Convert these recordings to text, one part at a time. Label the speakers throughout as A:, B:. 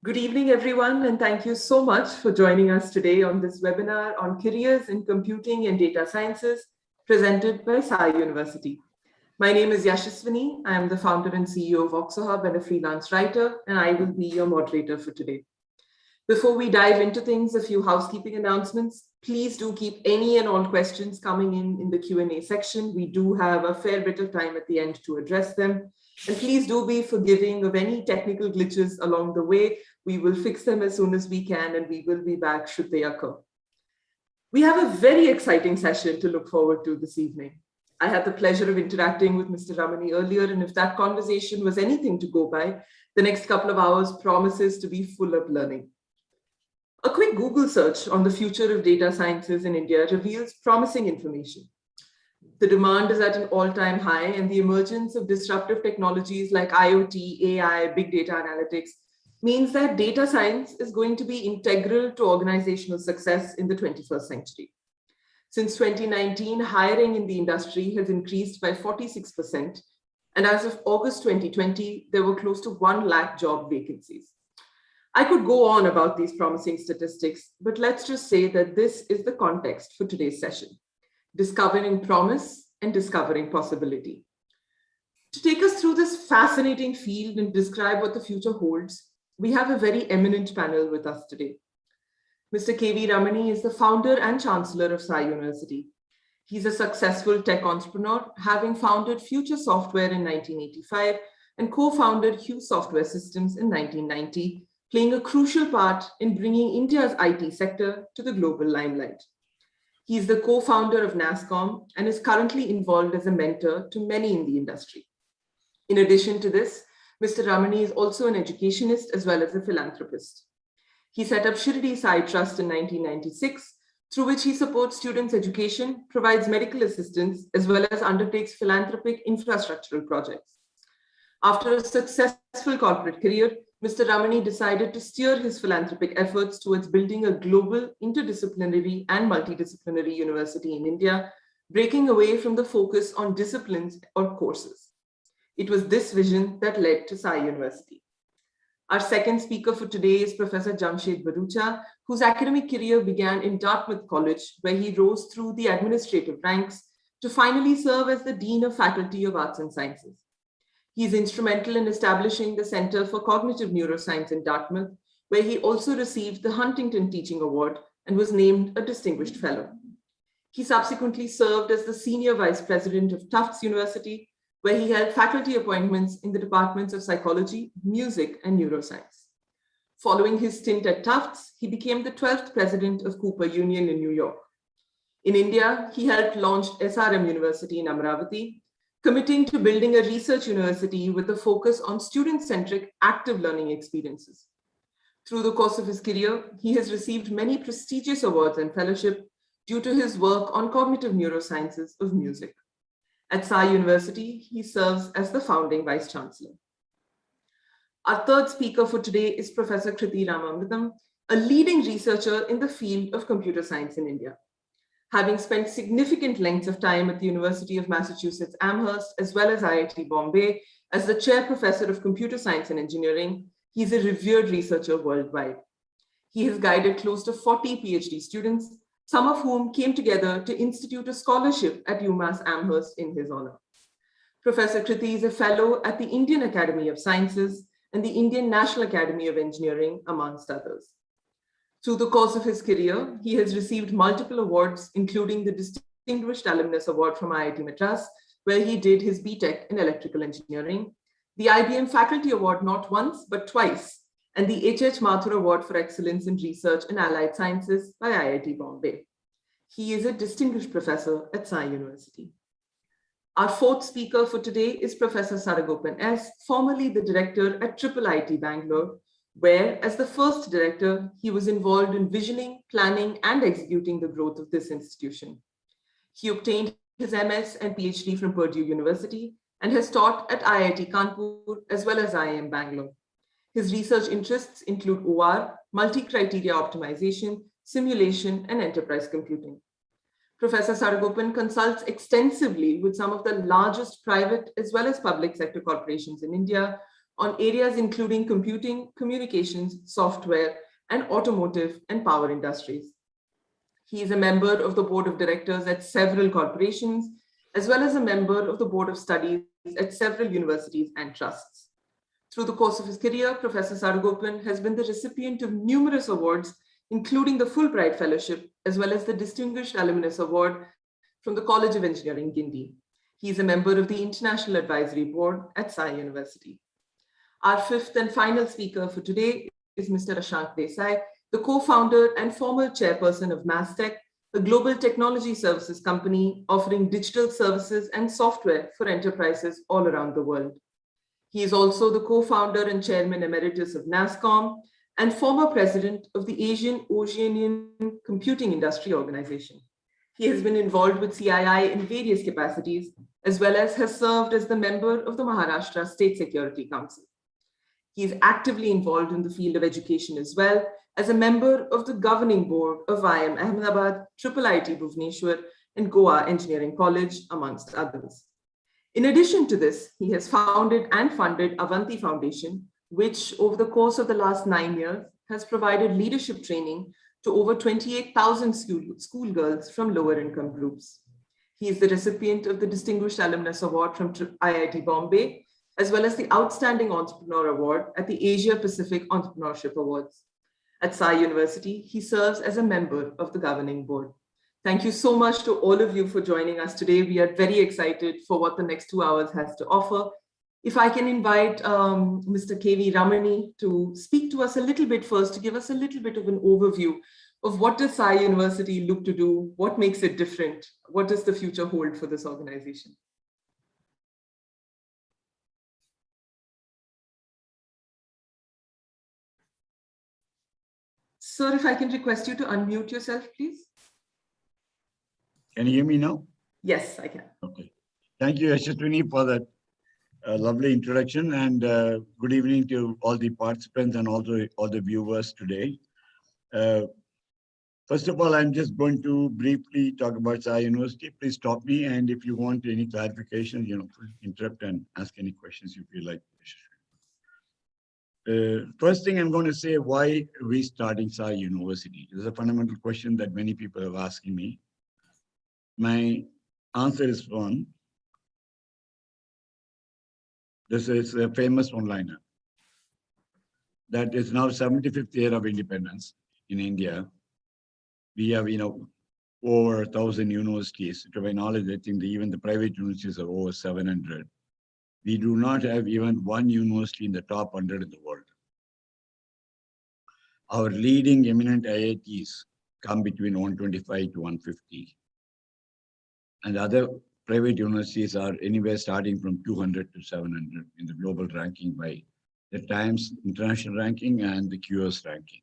A: Good evening, everyone, and thank you so much for joining us today on this webinar on careers in computing and data sciences presented by Sai University. My name is Yashaswini. I am the founder and CEO of OxoHub and a freelance writer, and I will be your moderator for today. Before we dive into things, a few housekeeping announcements. Please do keep any and all questions coming in the Q&A section. We do have a fair bit of time at the end to address them. And please do be forgiving of any technical glitches along the way. We will fix them as soon as we can, and we will be back should they occur. We have a very exciting session to look forward to this evening. I had the pleasure of interacting with Mr. Ramani earlier, and if that conversation was anything to go by, the next couple of hours promises to be full of learning. A quick Google search on the future of data sciences in India reveals promising information. The demand is at an all-time high, and the emergence of disruptive technologies like IoT, AI, big data analytics means that data science is going to be integral to organizational success in the 21st century. Since 2019, hiring in the industry has increased by 46%, and as of August 2020, there were close to 1 lakh job vacancies. I could go on about these promising statistics, but let's just say that this is the context for today's session: discovering promise and discovering possibility. To take us through this fascinating field and describe what the future holds, we have a very eminent panel with us today. Mr. K.V. Ramani is the founder and chancellor of Sai University. He's a successful tech entrepreneur, having founded Future Software in 1985 and co-founded Hughes Software Systems in 1990, playing a crucial part in bringing India's IT sector to the global limelight. He is the co-founder of NASSCOM and is currently involved as a mentor to many in the industry. In addition to this, Mr. Ramani is also an educationist as well as a philanthropist. He set up Shirdi Sai Trust in 1996, through which he supports students' education, provides medical assistance, as well as undertakes philanthropic infrastructural projects. After a successful corporate career, Mr. Ramani decided to steer his philanthropic efforts towards building a global, interdisciplinary and multidisciplinary university in India, breaking away from the focus on disciplines or courses. It was this vision that led to Sai University. Our second speaker for today is Professor Jamshed Bharucha, whose academic career began in Dartmouth College, where he rose through the administrative ranks to finally serve as the Dean of Faculty of Arts and Sciences. He is instrumental in establishing the Center for Cognitive Neuroscience in Dartmouth, where he also received the Huntington Teaching Award and was named a Distinguished Fellow. He subsequently served as the Senior Vice President of Tufts University, where he held faculty appointments in the departments of psychology, music, and neuroscience. Following his stint at Tufts, he became the 12th president of Cooper Union in New York. In India, he helped launch SRM University in Amravati, committing to building a research university with a focus on student-centric active learning experiences. Through the course of his career, he has received many prestigious awards and fellowship due to his work on cognitive neurosciences of music. At Sai University, he serves as the founding vice chancellor. Our third speaker for today is Professor Kriti Ramamritam, a leading researcher in the field of computer science in India. Having spent significant lengths of time at the University of Massachusetts Amherst, as well as IIT Bombay, as the chair professor of computer science and engineering, he is a revered researcher worldwide. He has guided close to 40 PhD students, some of whom came together to institute a scholarship at UMass Amherst in his honor. Professor Kriti is a fellow at the Indian Academy of Sciences and the Indian National Academy of Engineering, amongst others. Through the course of his career, he has received multiple awards, including the Distinguished Alumnus Award from IIT Madras, where he did his BTech in electrical engineering, the IBM Faculty Award not once, but twice, and the H.H. Mathur Award for Excellence in Research and Allied Sciences by IIT Bombay. He is a distinguished professor at Sai University. Our fourth speaker for today is Professor Saragopan S., formerly the director at IIIT Bangalore, where, as the first director, he was involved in visioning, planning, and executing the growth of this institution. He obtained his MS and PhD from Purdue University and has taught at IIT Kanpur as well as IIM Bangalore. His research interests include OR, multi-criteria optimization, simulation, and enterprise computing. Professor Saragopan consults extensively with some of the largest private as well as public sector corporations in India, on areas including computing, communications, software, and automotive and power industries. He is a member of the board of directors at several corporations, as well as a member of the board of studies at several universities and trusts. Through the course of his career, Professor Sarugopan has been the recipient of numerous awards, including the Fulbright Fellowship, as well as the Distinguished Alumnus Award from the College of Engineering, Guindy. He is a member of the International Advisory Board at Sai University. Our fifth and final speaker for today is Mr. Ashank Desai, the co-founder and former chairperson of Mastech, a global technology services company offering digital services and software for enterprises all around the world. He is also the co-founder and chairman emeritus of NASCOM and former president of the Asian Oceanian Computing Industry Organization. He has been involved with CII in various capacities, as well as has served as the member of the Maharashtra State Security Council. He is actively involved in the field of education as well, as a member of the governing board of IIM Ahmedabad, IIIT Bhubaneswar, and Goa Engineering College, amongst others. In addition to this, he has founded and funded Avanti Foundation, which over the course of the last 9 years has provided leadership training to over 28,000 schoolgirls from lower income groups. He is the recipient of the Distinguished Alumnus Award from IIT Bombay, as well as the Outstanding Entrepreneur Award at the Asia Pacific Entrepreneurship Awards. At Sai University, he serves as a member of the governing board. Thank you so much to all of you for joining us today. We are very excited for what the next 2 hours has to offer. If I can invite Mr. K.V. Ramani to speak to us a little bit first, to give us a little bit of an overview of what does Sai University look to do, what makes it different, what does the future hold for this organization? Sir, if I can request you to unmute yourself, please.
B: Can you hear me now?
A: Yes, I can.
B: Okay. Thank you, Yashaswini, for that lovely introduction, and good evening to all the participants and also all the viewers today. First of all, I'm just going to briefly talk about Sai University. Please stop me, and if you want any clarification, interrupt and ask any questions you feel like. First thing I'm going to say, why are we starting Sai University? This is a fundamental question that many people are asking me. My answer is one. This is a famous one-liner that is now 75th year of independence in India. We have, over 1,000 universities. To my knowledge, I think even the private universities are over 700. We do not have even one university in the top 100 in the world. Our leading eminent IITs come between 125 to 150. And other private universities are anywhere starting from 200 to 700 in the global ranking by the Times International Ranking and the QS ranking.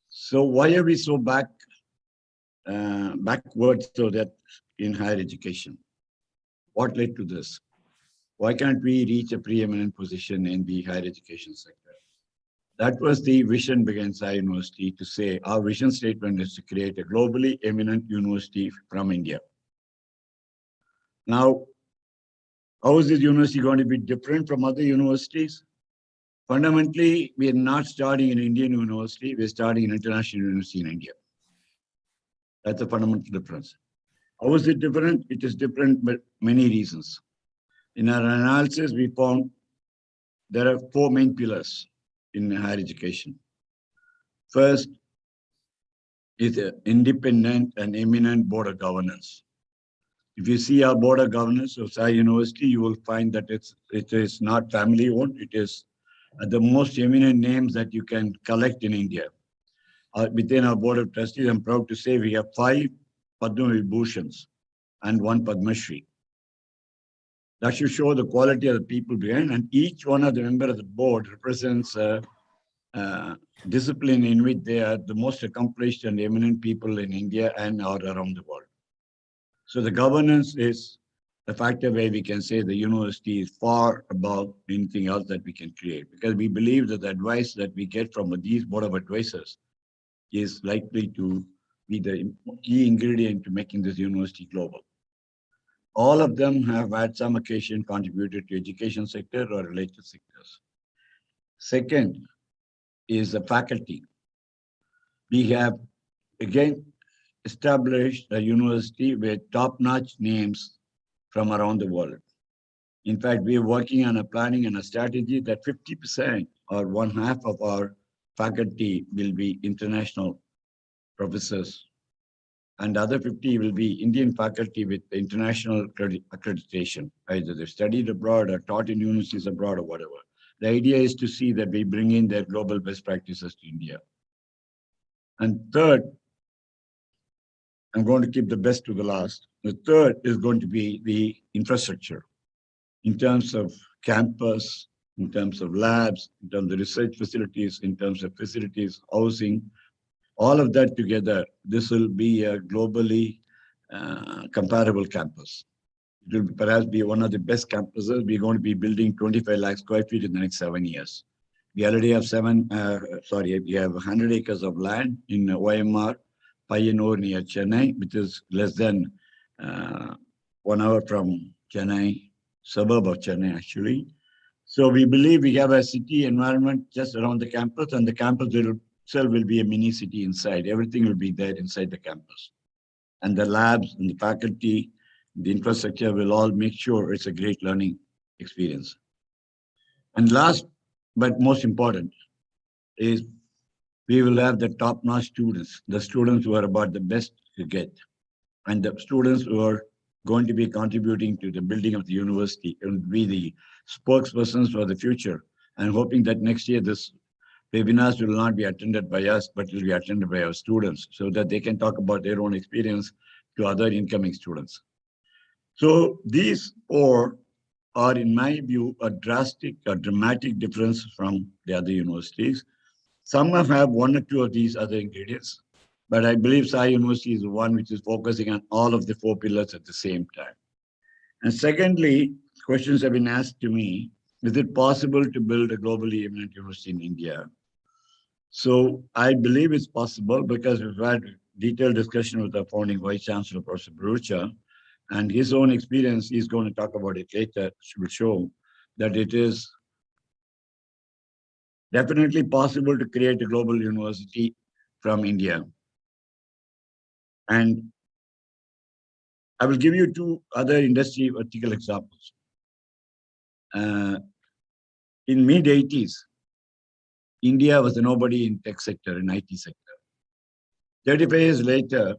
B: So why are we so backwards so that in higher education? What led to this? Why can't we reach a preeminent position in the higher education sector? That was the vision behind Sai University, to say our vision statement is to create a globally eminent university from India. Now, how is this university going to be different from other universities? Fundamentally, we are not starting an Indian university, we're starting an international university in India. That's a fundamental difference. How is it different? It is different for many reasons. In our analysis, we found there are 4 main pillars in higher education. First is an independent and eminent board of governance. If you see our board of governance of Sai University, you will find that it is not family owned. It is the most eminent names that you can collect in India. Within our board of trustees, I'm proud to say we have 5 Padma Vibhushans and 1 Padma Shri. That should show the quality of the people behind, and each one of the members of the board represents a discipline in which they are the most accomplished and eminent people in India and all around the world. So the governance is the factor where we can say the university is far above anything else that we can create, because we believe that the advice that we get from these board of advisors is likely to be the key ingredient to making this university global. All of them have at some occasion contributed to education sector or related sectors. Second is the faculty. We have again established a university with top-notch names from around the world. In fact, we are working on a planning and a strategy that 50% or one half of our faculty will be international professors, and the other 50 will be Indian faculty with international accreditation, either they studied abroad or taught in universities abroad or whatever. The idea is to see that we bring in their global best practices to India. And third, I'm going to keep the best to the last. The third is going to be the infrastructure in terms of campus, in terms of labs, in terms of research facilities, in terms of facilities, housing, all of that together. This will be a globally comparable campus. It will perhaps be one of the best campuses. We're going to be building 25 lakh square feet in the next 7 years. We already have we have 100 acres of land in OMR, Payyanur near Chennai, which is less than 1 hour from Chennai, suburb of Chennai actually. So we believe we have a city environment just around the campus, and the campus itself will be a mini city inside. Everything will be there inside the campus. And the labs and the faculty, the infrastructure will all make sure it's a great learning experience. And last, but most important, is we will have the top-notch students, the students who are about the best to get, and the students who are going to be contributing to the building of the university and be the spokespersons for the future. And hoping that next year this webinars will not be attended by us, but will be attended by our students so that they can talk about their own experience to other incoming students. So these four are, in my view, a dramatic difference from the other universities. Some have one or two of these other ingredients, but I believe Sai University is the one which is focusing on all of the four pillars at the same time. And secondly, questions have been asked to me, is it possible to build a globally eminent university in India? So I believe it's possible because we've had detailed discussion with the founding Vice Chancellor, Professor Barucha, and his own experience, he's going to talk about it later, will show that it is definitely possible to create a global university from India. And I will give you two other industry vertical examples. In mid-80s, India was a nobody in tech sector, in IT sector. 35 years later,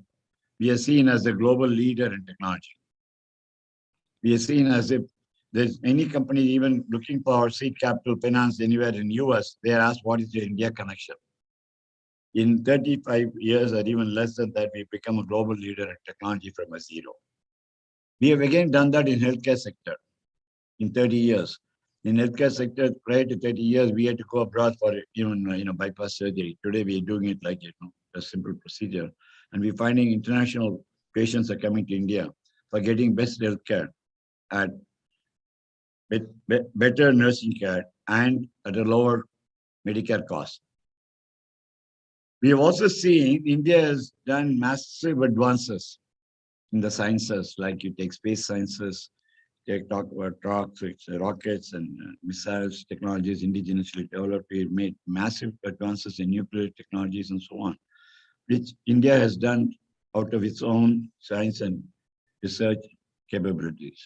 B: we are seen as a global leader in technology. We are seen as if there's any company even looking for seed capital finance anywhere in US, they are asked, what is your India connection? In 35 years or even less than that, we've become a global leader in technology from a zero. We have again done that in healthcare sector in 30 years. In healthcare sector, prior to 30 years, we had to go abroad for even bypass surgery. Today, we are doing it like a simple procedure. And we're finding international patients are coming to India for getting best healthcare at better nursing care and at a lower Medicare cost. We have also seen India has done massive advances in the sciences, like you take space sciences, talk about rockets and missiles technologies indigenously developed. We've made massive advances in nuclear technologies and so on, which India has done out of its own science and research capabilities.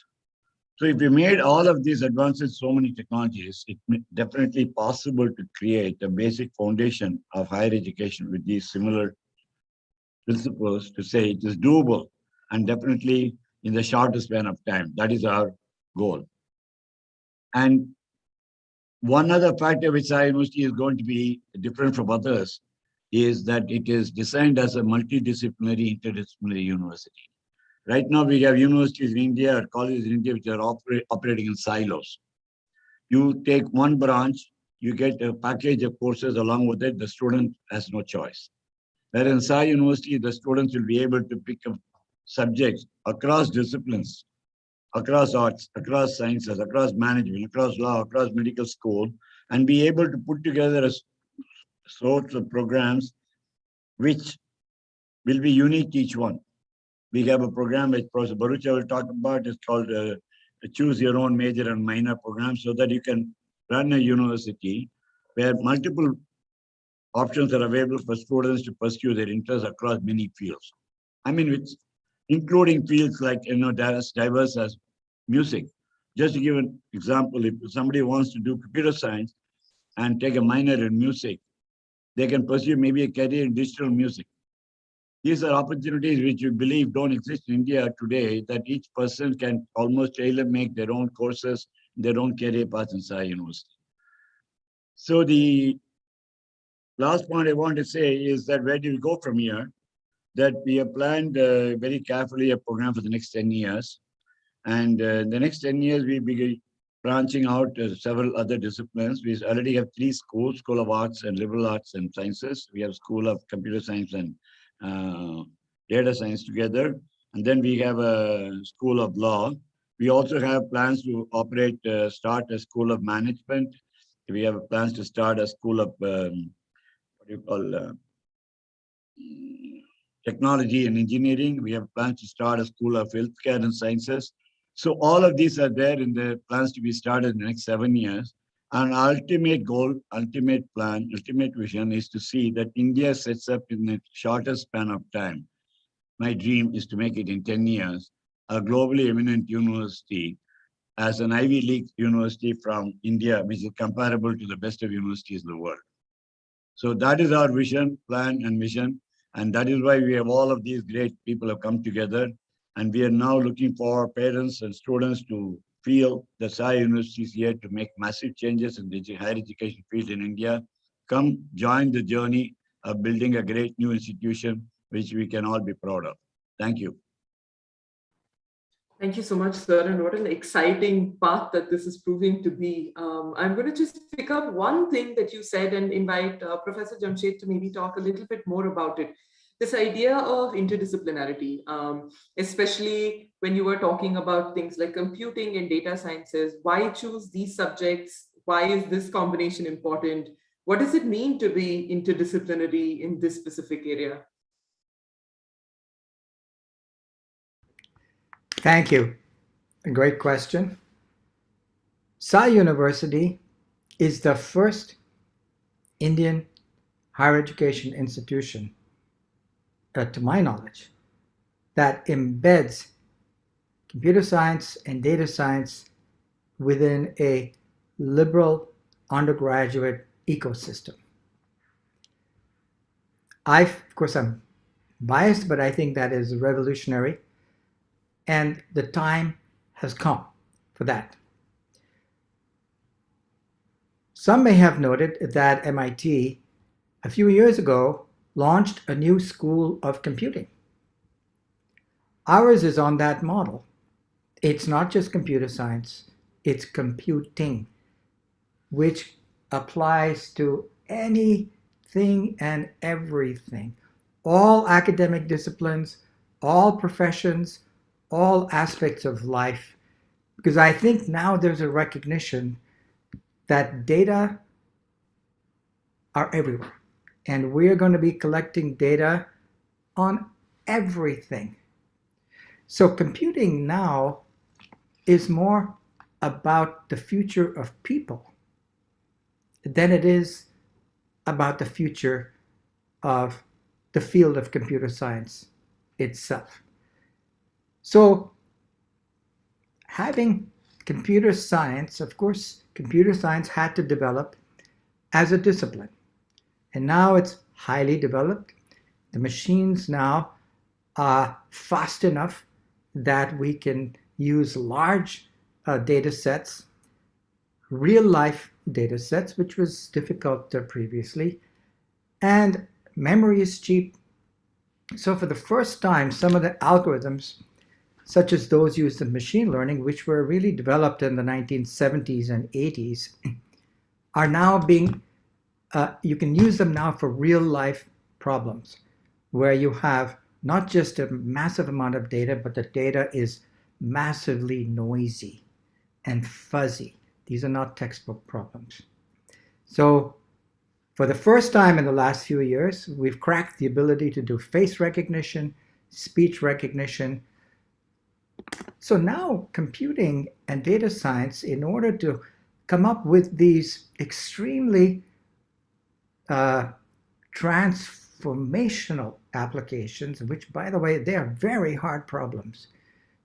B: So if we made all of these advances, so many technologies, it's definitely possible to create a basic foundation of higher education with these similar principles to say it is doable and definitely in the shortest span of time. That is our goal. And one other factor which Sai University is going to be different from others is that it is designed as a multidisciplinary, interdisciplinary university. Right now, we have universities in India or colleges in India which are operating in silos. You take one branch, you get a package of courses along with it, the student has no choice. Whereas in Sai University, the students will be able to pick up subjects across disciplines, across arts, across sciences, across management, across law, across medical school, and be able to put together a sorts of programs which will be unique to each one. We have a program which Professor Barucha will talk about. It's called Choose Your Own Major and Minor program, so that you can run a university where multiple options are available for students to pursue their interests across many fields. I mean, including fields like, as diverse as music. Just to give an example, if somebody wants to do computer science and take a minor in music, they can pursue maybe a career in digital music. These are opportunities which we believe don't exist in India today, that each person can almost tailor-make their own courses, their own career paths in Sai University. So the last point I want to say is that where do we go from here? That we have planned very carefully a program for the next 10 years. And the next 10 years, we begin branching out several other disciplines. We already have 3 schools: School of Arts and Liberal Arts and Sciences. We have School of Computer Science and Data Science together. And then we have a School of Law. We also have plans to start a School of Management. We have plans to start a School of, Technology and Engineering. We have plans to start a School of Healthcare and Sciences. So all of these are there in the plans to be started in the next 7 years. Our ultimate goal, ultimate plan, ultimate vision is to see that India sets up in the shortest span of time. My dream is to make it in 10 years, a globally eminent university as an Ivy League university from India, which is comparable to the best of universities in the world. So that is our vision, plan, and mission. And that is why we have all of these great people have come together. And we are now looking for parents and students to feel that Sai University is here to make massive changes in the higher education field in India. Come join the journey of building a great new institution, which we can all be proud of. Thank you.
A: Thank you so much, sir. And what an exciting path that this is proving to be. I'm going to just pick up one thing that you said and invite Professor Jamshed to maybe talk a little bit more about it. This idea of interdisciplinarity, especially when you were talking about things like computing and data sciences. Why choose these subjects? Why is this combination important? What does it mean to be interdisciplinary in this specific area?
C: Thank you. A great question. Sai University is the first Indian higher education institution, to my knowledge, that embeds computer science and data science within a liberal undergraduate ecosystem. Of course, I'm biased, but I think that is revolutionary. And the time has come for that. Some may have noted that MIT, a few years ago, launched a new school of computing. Ours is on that model. It's not just computer science, it's computing, which applies to anything and everything, all academic disciplines, all professions, all aspects of life, because I think now there's a recognition that data are everywhere, and we're going to be collecting data on everything. So computing now is more about the future of people than it is about the future of the field of computer science itself. So having computer science, of course, computer science had to develop as a discipline. And now it's highly developed. The machines now are fast enough that we can use large data sets, real life data sets, which was difficult previously. And memory is cheap. So for the first time, some of the algorithms, such as those used in machine learning, which were really developed in the 1970s and 80s, are now being, you can use them now for real life problems, where you have not just a massive amount of data, but the data is massively noisy and fuzzy. These are not textbook problems. So for the first time in the last few years, we've cracked the ability to do face recognition, speech recognition. So now computing and data science, in order to come up with these extremely transformational applications, which, by the way, they are very hard problems.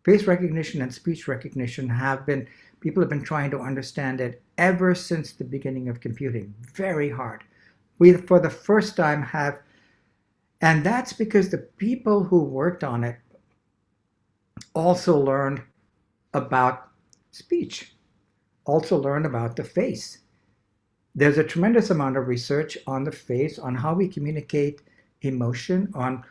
C: Face recognition and speech recognition people have been trying to understand it ever since the beginning of computing. Very hard. We, for the first time, and that's because the people who worked on it also learned about speech, also learned about the face. There's a tremendous amount of research on the face, on how we communicate emotion, on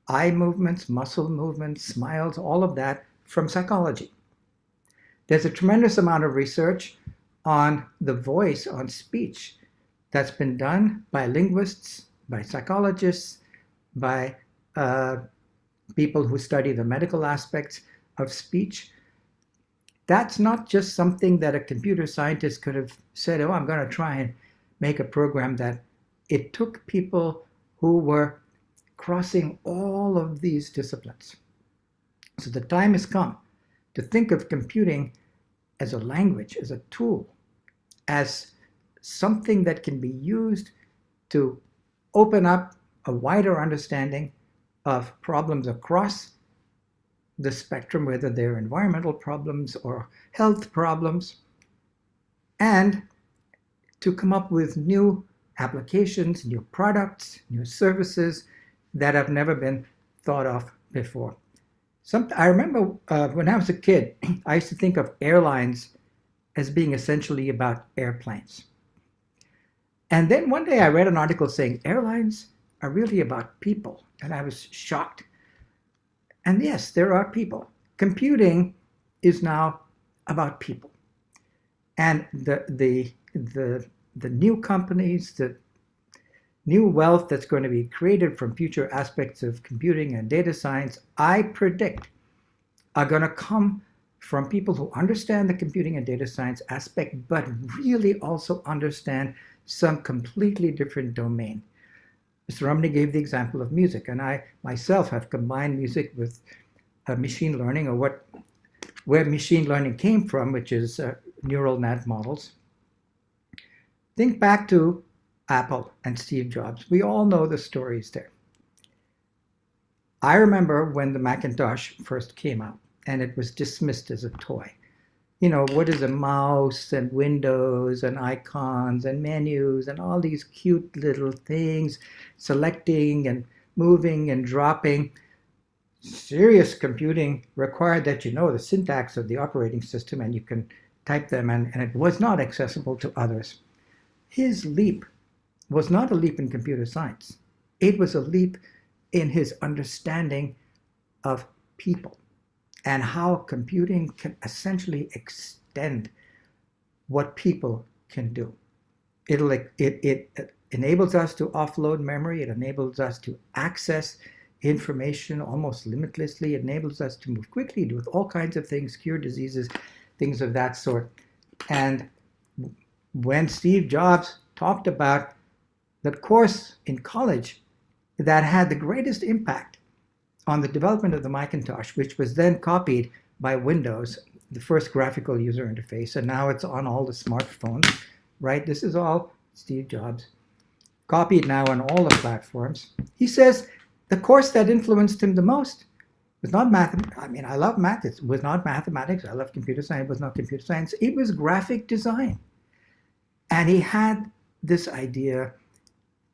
C: eye movements, muscle movements, smiles, all of that from psychology. There's a tremendous amount of research on the voice, on speech, that's been done by linguists, by psychologists, by people who study the medical aspects of speech. That's not just something that a computer scientist could have said, oh, I'm going to try and make a program. That it took people who were crossing all of these disciplines. So the time has come to think of computing as a language, as a tool, as something that can be used to open up a wider understanding of problems across the spectrum, whether they're environmental problems or health problems, and to come up with new applications, new products, new services that have never been thought of before. I remember when I was a kid, I used to think of airlines as being essentially about airplanes. And then one day I read an article saying airlines are really about people, and I was shocked. And yes, there are people. Computing is now about people. And the new companies, the new wealth that's going to be created from future aspects of computing and data science, I predict, are going to come from people who understand the computing and data science aspect, but really also understand some completely different domain. Mr. Romney gave the example of music, and I myself have combined music with machine learning, or where machine learning came from, which is neural net models. Think back to Apple and Steve Jobs. We all know the stories there. I remember when the Macintosh first came out, and it was dismissed as a toy. You know, what is a mouse and windows and icons and menus and all these cute little things, selecting and moving and dropping. Serious computing required that you know the syntax of the operating system and you can type them, and it was not accessible to others. His leap was not a leap in computer science. It was a leap in his understanding of people and how computing can essentially extend what people can do. It enables us to offload memory. It enables us to access information almost limitlessly. It enables us to move quickly, do all kinds of things, cure diseases, things of that sort. And when Steve Jobs talked about the course in college that had the greatest impact on the development of the Macintosh, which was then copied by Windows, the first graphical user interface, and now it's on all the smartphones, right? This is all Steve Jobs, copied now on all the platforms. He says the course that influenced him the most was not math. I mean, I love math. It was not mathematics. I love computer science. It was not computer science. It was graphic design. And he had this idea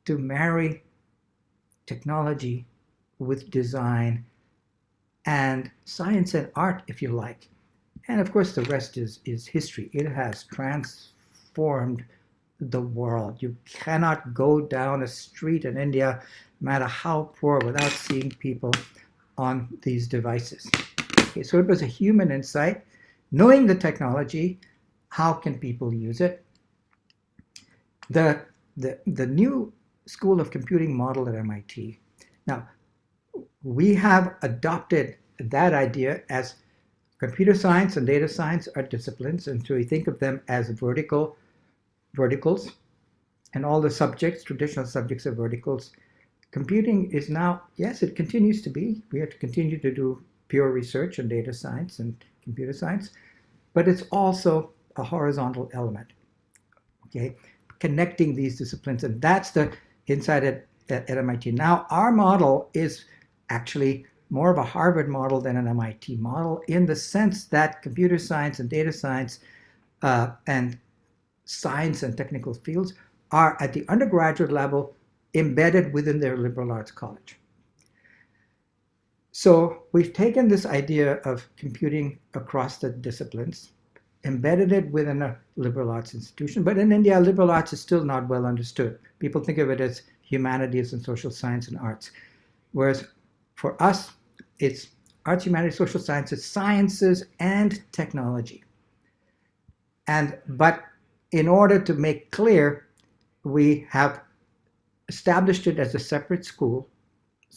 C: to marry technology with design and science and art, if you like. And of course, the rest is history. It has transformed the world. You cannot go down a street in India, no matter how poor, without seeing people on these devices. Okay, so it was a human insight, knowing the technology, how can people use it? The new School of Computing model at MIT. Now, we have adopted that idea as computer science and data science are disciplines, and so we think of them as verticals, and all the subjects, traditional subjects are verticals. computing is now, yes, it continues to be. We have to continue to do pure research on data science and computer science, but it's also a horizontal element, okay, connecting these disciplines. And that's the insight at MIT. Now, our model is actually more of a Harvard model than an MIT model in the sense that computer science and data science and science and technical fields are at the undergraduate level embedded within their liberal arts college. So we've taken this idea of computing across the disciplines, embedded it within a liberal arts institution, but in India, liberal arts is still not well understood. People think of it as humanities and social science and arts, whereas for us, it's arts, humanities, social sciences, sciences, and technology. But in order to make clear, we have established it as a separate school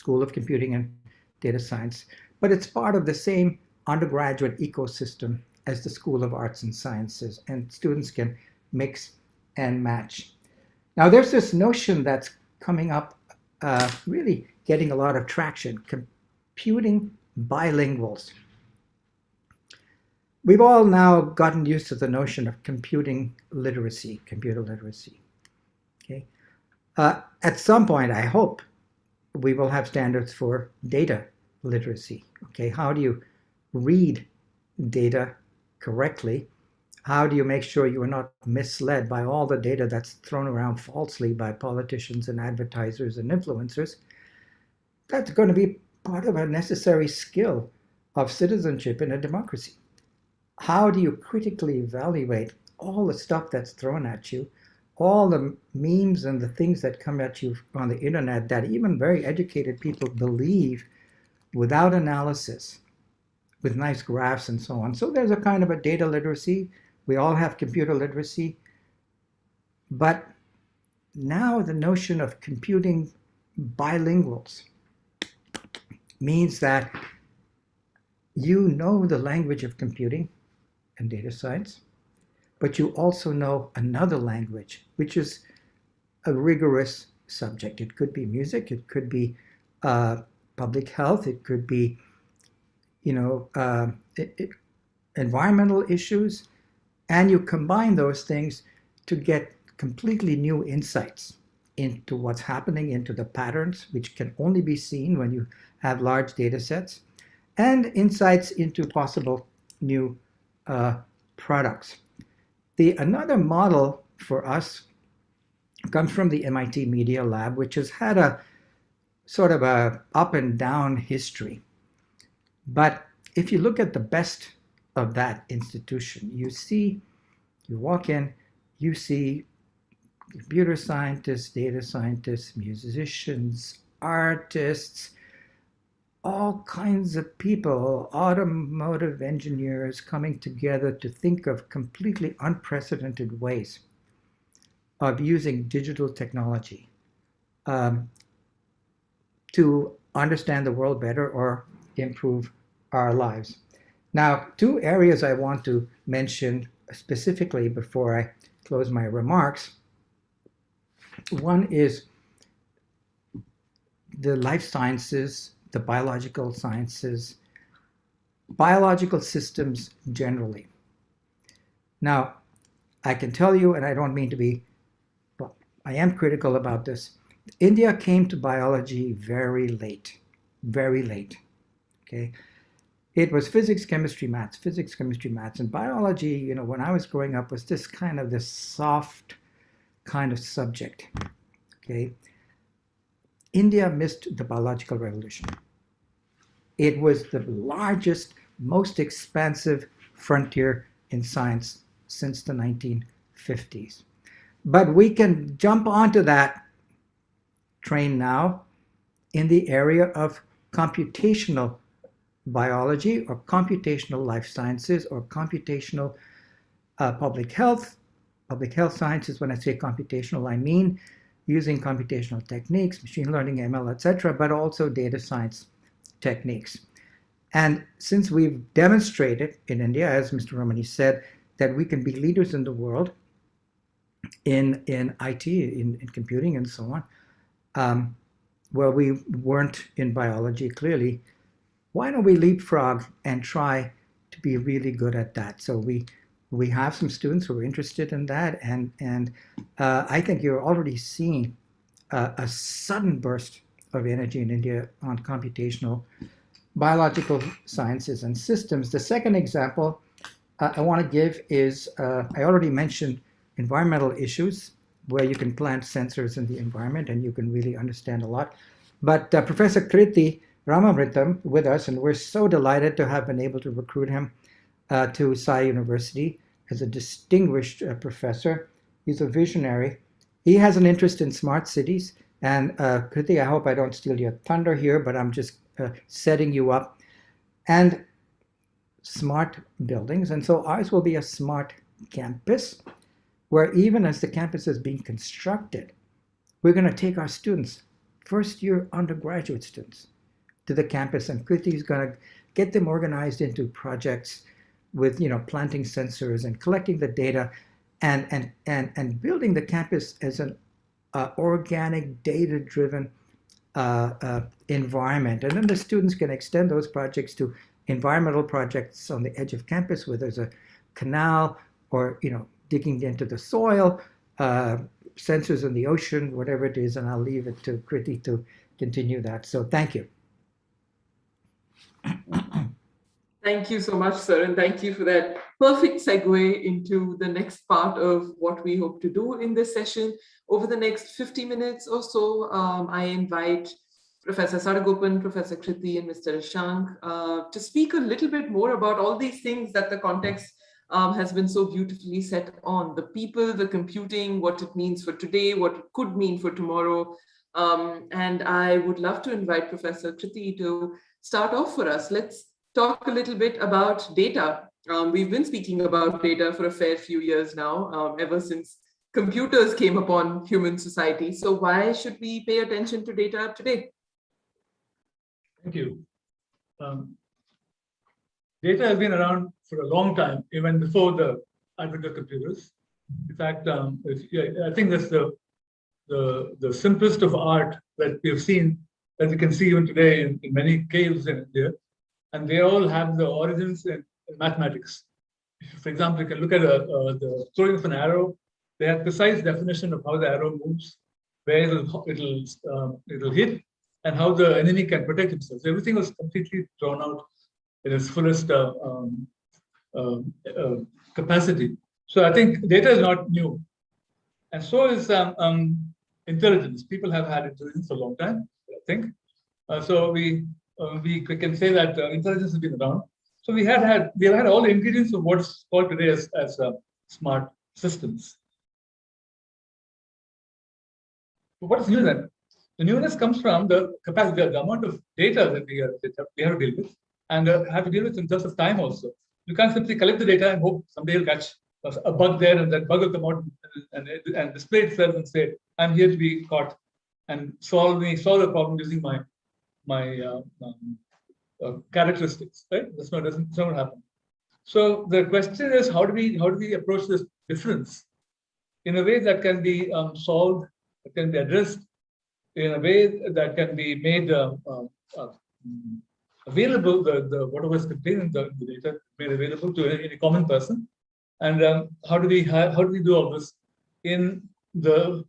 C: of computing and data science, but it's part of the same undergraduate ecosystem as the School of Arts and Sciences, and students can mix and match. Now, there's this notion that's coming up, really getting a lot of traction, computing bilinguals. We've all now gotten used to the notion of computing literacy, computer literacy. Okay. At some point, I hope, we will have standards for data literacy. Okay, how do you read data correctly? How do you make sure you are not misled by all the data that's thrown around falsely by politicians and advertisers and influencers? That's going to be part of a necessary skill of citizenship in a democracy. How do you critically evaluate all the stuff that's thrown at you, all the memes and the things that come at you on the internet that even very educated people believe without analysis, with nice graphs and so on? So there's a kind of a data literacy. We all have computer literacy. But now the notion of computing bilinguals means that you know the language of computing and data science, but you also know another language, which is a rigorous subject. It could be music, it could be public health, it could be, environmental issues, and you combine those things to get completely new insights into what's happening, into the patterns, which can only be seen when you have large data sets, and insights into possible new products. Another model for us comes from the MIT Media Lab, which has had a sort of a up and down history. But if you look at the best of that institution, you walk in, you see computer scientists, data scientists, musicians, artists, all kinds of people, automotive engineers coming together to think of completely unprecedented ways of using digital technology to understand the world better or improve our lives. Now, two areas I want to mention specifically before I close my remarks. One is the life sciences, the biological sciences, biological systems generally. Now, I can tell you, and I don't mean to be, well, I am critical about this. India came to biology very late, okay? It was physics, chemistry, maths, and biology, when I was growing up, was this soft kind of subject, okay? India missed the biological revolution. It was the largest, most expansive frontier in science since the 1950s. But we can jump onto that train now in the area of computational biology or computational life sciences or computational public health. Public health sciences, when I say computational, I mean using computational techniques, machine learning, ML, etc., but also data science techniques. And since we've demonstrated in India, as Mr. Ramani said, that we can be leaders in the world in IT, in computing and so on, where we weren't in biology clearly, why don't we leapfrog and try to be really good at that? So we have some students who are interested in that, and I think you're already seeing a sudden burst of energy in India on computational biological sciences and systems. The second example I want to give is I already mentioned environmental issues, where you can plant sensors in the environment and you can really understand a lot. But Professor Kriti Ramamritam with us, and we're so delighted to have been able to recruit him to Sai University as a distinguished professor. He's a visionary. He has an interest in smart cities. And Kriti, I hope I don't steal your thunder here, but I'm just setting you up. And smart buildings. And so ours will be a smart campus, where even as the campus is being constructed, we're going to take our students, first year undergraduate students, to the campus, and Kriti is going to get them organized into projects with, planting sensors and collecting the data and building the campus as an organic, data-driven environment. And then the students can extend those projects to environmental projects on the edge of campus, where there's a canal or, digging into the soil, sensors in the ocean, whatever it is, and I'll leave it to Kriti to continue that. So thank you.
A: Thank you so much, sir, and thank you for that perfect segue into the next part of what we hope to do in this session. Over the next 50 minutes or so, I invite Professor Saragopan, Professor Kriti, and Mr. Ishank to speak a little bit more about all these things that the context has been so beautifully set on: the people, the computing, what it means for today, what it could mean for tomorrow. And I would love to invite Professor Kriti to start off for us. Let's talk a little bit about data. We've been speaking about data for a fair few years now, ever since computers came upon human society. So why should we pay attention to data today?
D: Thank you. Data has been around for a long time, even before the advent of computers. In fact, I think that's the simplest of art that we have seen, that we can see even today in many caves in India. And they all have the origins in mathematics. For example, you can look at the throwing of an arrow. They have precise definition of how the arrow moves, where it'll hit, and how the enemy can protect himself. So everything was completely drawn out in its fullest capacity. So I think data is not new, and so is intelligence. People have had intelligence for a long time, I think. So we can say that intelligence has been around. So we have had all the ingredients of what's called today as smart systems. But what is new then? The newness comes from the capacity, the amount of data that we have to deal with, and have to deal with in terms of time also. You can't simply collect the data and hope someday you'll catch a bug there, and that bug will come out and display itself and say, "I'm here to be caught and solve the problem using my characteristics." Right? That's not happen. So the question is, how do we approach this difference in a way that can be solved, that can be addressed, in a way that can be made available, whatever is contained in the data made available to any common person, and how do we do all this in the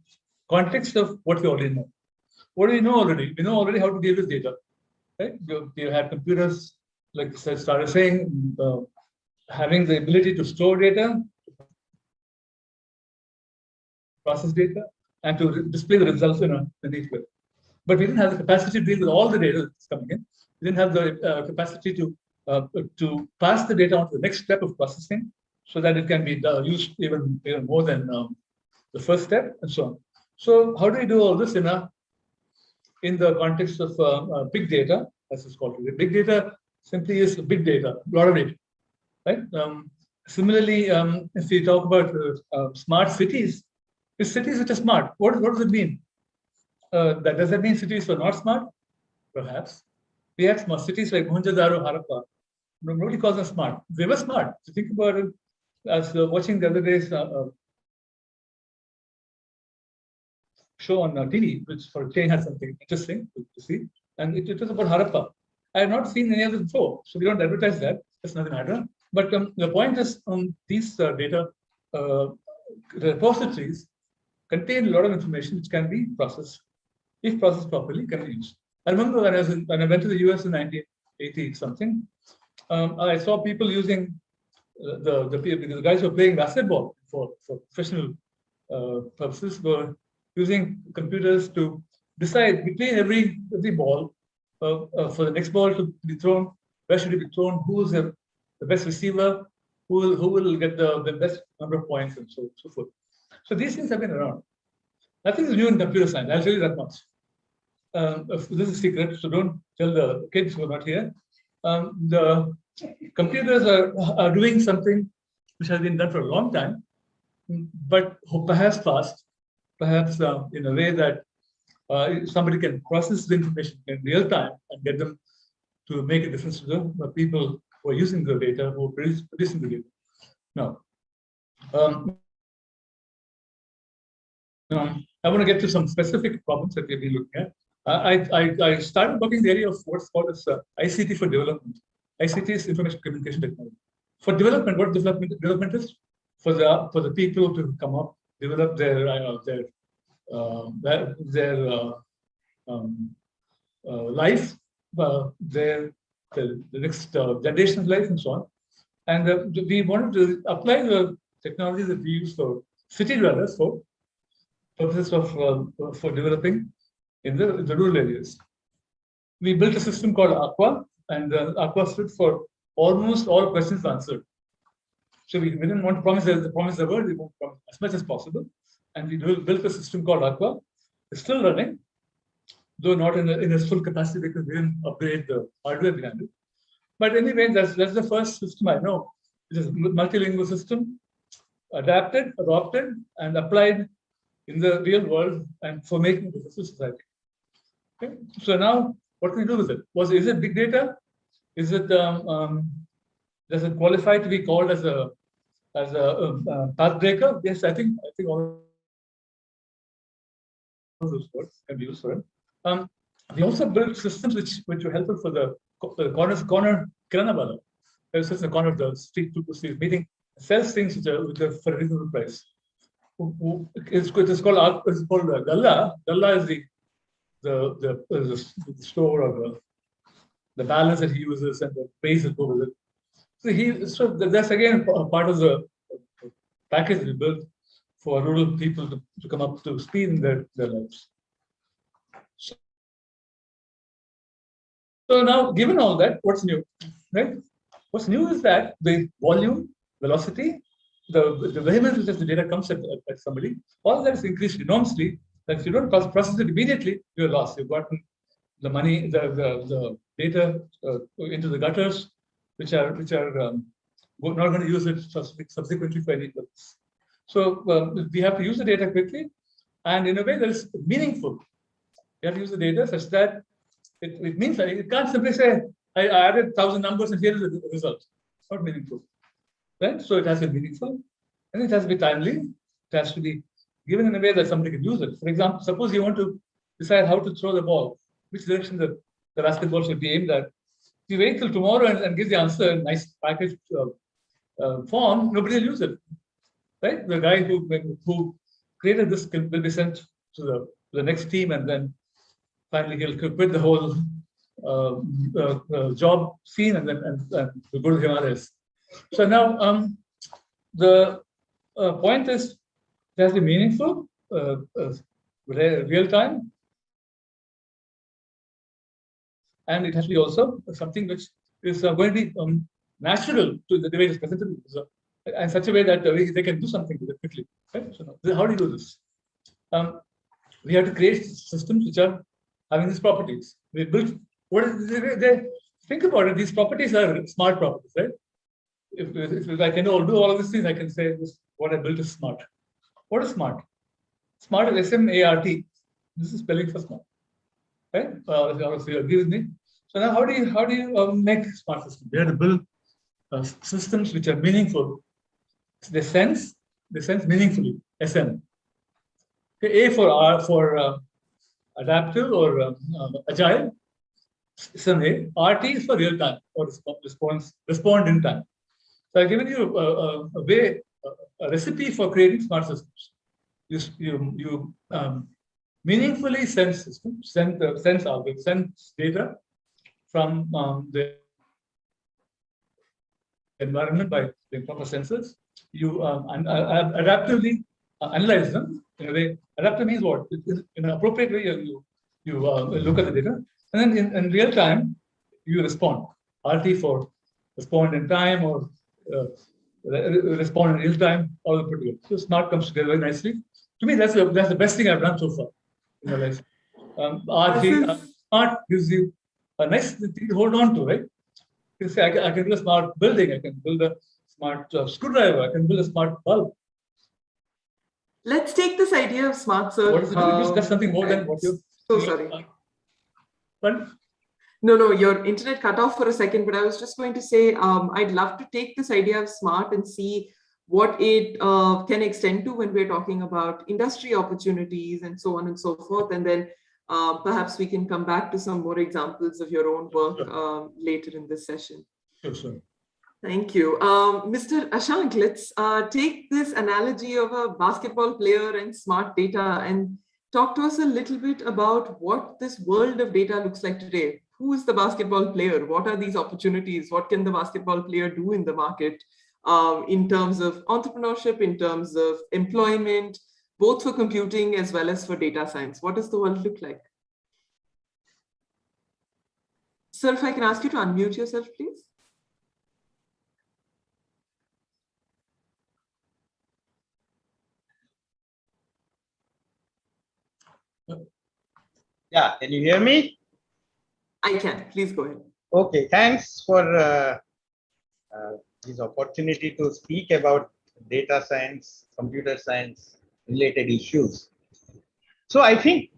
D: context of what we already know? What do we know already? We know already how to deal with data, right? We have computers, like I started saying, having the ability to store data, process data, and to display the results in a neat way. But we didn't have the capacity to deal with all the data that's coming in. We didn't have the capacity to pass the data on to the next step of processing, so that it can be used even more than the first step, and so on. So how do we do all this in the context of big data, as it's called today? Big data simply is big data, a lot of data, right? Similarly, if we talk about smart cities, it's cities which are smart. What does it mean? Does that mean cities were not smart? Perhaps. We had smart cities like Mohenjo-daro, Harappa. Nobody calls them smart. They were smart. If you think about it, as watching the other days, show on TV, which for a change had something interesting to see, and it was about Harappa. I have not seen any of this before, so we don't advertise that. That's not the matter. But the point is, these data repositories contain a lot of information which can be processed. If processed properly, can be used. I remember when I went to the US in 1980 something, I saw people using the guys who were playing basketball for professional purposes were using computers to decide between every ball for the next ball to be thrown, where should it be thrown, who is the best receiver, who will get the best number of points, and so forth. So these things have been around. Nothing is new in computer science. I'll tell you that much. This is a secret, so don't tell the kids who are not here. The computers are doing something which has been done for a long time, but perhaps fast, perhaps in a way that somebody can process the information in real time and get them to make a difference to the people who are using the data, who are producing the data. Now, I want to get to some specific problems that we've been looking at. I started working in the area of what's called as ICT for development. ICT is information communication technology. For development, what development is? For the people to come up, develop their life, the next generation's life, and so on. And we wanted to apply the technology that we use for city dwellers for purposes of for developing in the rural areas. We built a system called Aqua, and Aqua stood for almost all questions answered. So we didn't want to promise the world, we want to promise as much as possible. And we built a system called Aqua. It's still running, though not in its full capacity because we didn't upgrade the hardware behind it. But anyway, that's the first system I know. It is a multilingual system, adapted, adopted, and applied in the real world and for making a difference to society. Okay? So now, what can we do with it? Is it big data? Is it does it qualify to be called as a path breaker? Yes, I think all of those words can be used for it. We also built systems which were helpful for the corner Kiranabala. There's just in the corner of the street, to street meeting, sells things which are for a reasonable price. It's called Galla. Galla is the store or the balance that he uses and the pays that go with it. So that's again part of the package we built for rural people to come up to speed in their lives. So now, given all that, what's new? Right? What's new is that the volume, velocity, the vehemence with which the data comes at somebody, all that is increased enormously. That if you don't process it immediately, you're lost. You've gotten the money, the data into the gutters, which are not going to use it subsequently for any purpose. So we have to use the data quickly, and in a way that is meaningful. You have to use the data such that it means that you can't simply say, I added 1,000 numbers and here is the result. It's not meaningful. Right? So it has to be meaningful, and it has to be timely. It has to be given in a way that somebody can use it. For example, suppose you want to decide how to throw the ball, which direction the basketball should be aimed at. If you wait till tomorrow and give the answer in nice packaged form, nobody will use it. Right? The guy who created this will be sent to the next team, and then finally he'll quit the whole job scene and we'll go to the Himalayas. So now the point is it has to be meaningful, real time, and it has to be also something which is going to be natural to the way it's presented, in such a way that they can do something with it quickly. Right? So now, how do you do this? We have to create systems which are having these properties. We built think about it. These properties are smart properties, right? If I can do all of these things, I can say what I built is smart. What is smart? Smart is S-M-A-R-T. This is spelling for smart, right? If you agree with me. So now, how do you make smart systems? We have to build systems which are meaningful. They sense meaningfully. SM. A for adaptive or agile. It's an A. RT is for real time or respond in time. So I've given you a recipe for creating smart systems. You meaningfully sense systems, sense data from the environment by the proper sensors. You adaptively analyze them in a way. Adaptive means what? In an appropriate way, you look at the data, and then in real time, you respond. RT for respond in time or respond in real time, all put together. So smart comes together very nicely. To me, that's the best thing I've done so far in my life. RT smart gives you a nice thing to hold on to, right? You say, I can build a smart building, I can build a smart screwdriver, I can build a smart bulb.
A: Let's take this idea of smart service.
D: That's something more than what you.
A: So sorry.
D: But
A: No, your internet cut off for a second, but I was just going to say, I'd love to take this idea of smart and see what it can extend to when we're talking about industry opportunities and so on and so forth. And then perhaps we can come back to some more examples of your own work later in this session.
D: Sure.
A: Thank you. Mr. Ashank, let's take this analogy of a basketball player and smart data and talk to us a little bit about what this world of data looks like today. Who is the basketball player? What are these opportunities? What can the basketball player do in the market in terms of entrepreneurship, in terms of employment, both for computing as well as for data science? What does the world look like? Sir, if I can ask you to unmute yourself, please.
E: Yeah, can you hear me?
A: I can. Please go ahead.
E: Okay, thanks for this opportunity to speak about data science, computer science related issues. So I think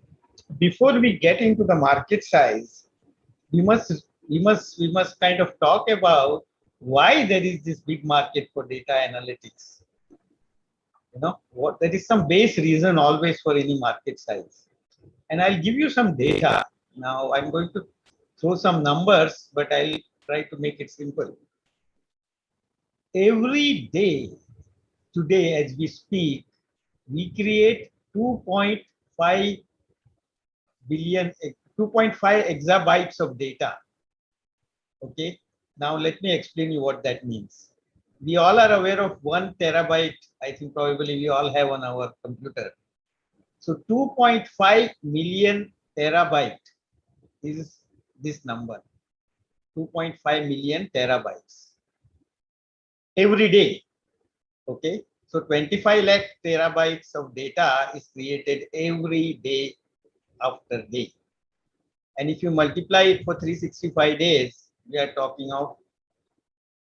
E: before we get into the market size, we must kind of talk about why there is this big market for data analytics. You know, there is some base reason always for any market size. And I'll give you some data. Now I'm going to throw some numbers, but I'll try to make it simple. Every day, today as we speak, we create 2.5 exabytes of data. Okay, now let me explain you what that means. We all are aware of 1 terabyte. I think probably we all have on our computer. So 2.5 million terabyte is this number, 2.5 million terabytes every day. Okay, so 25 lakh terabytes of data is created every day after day. And if you multiply it for 365 days, we are talking of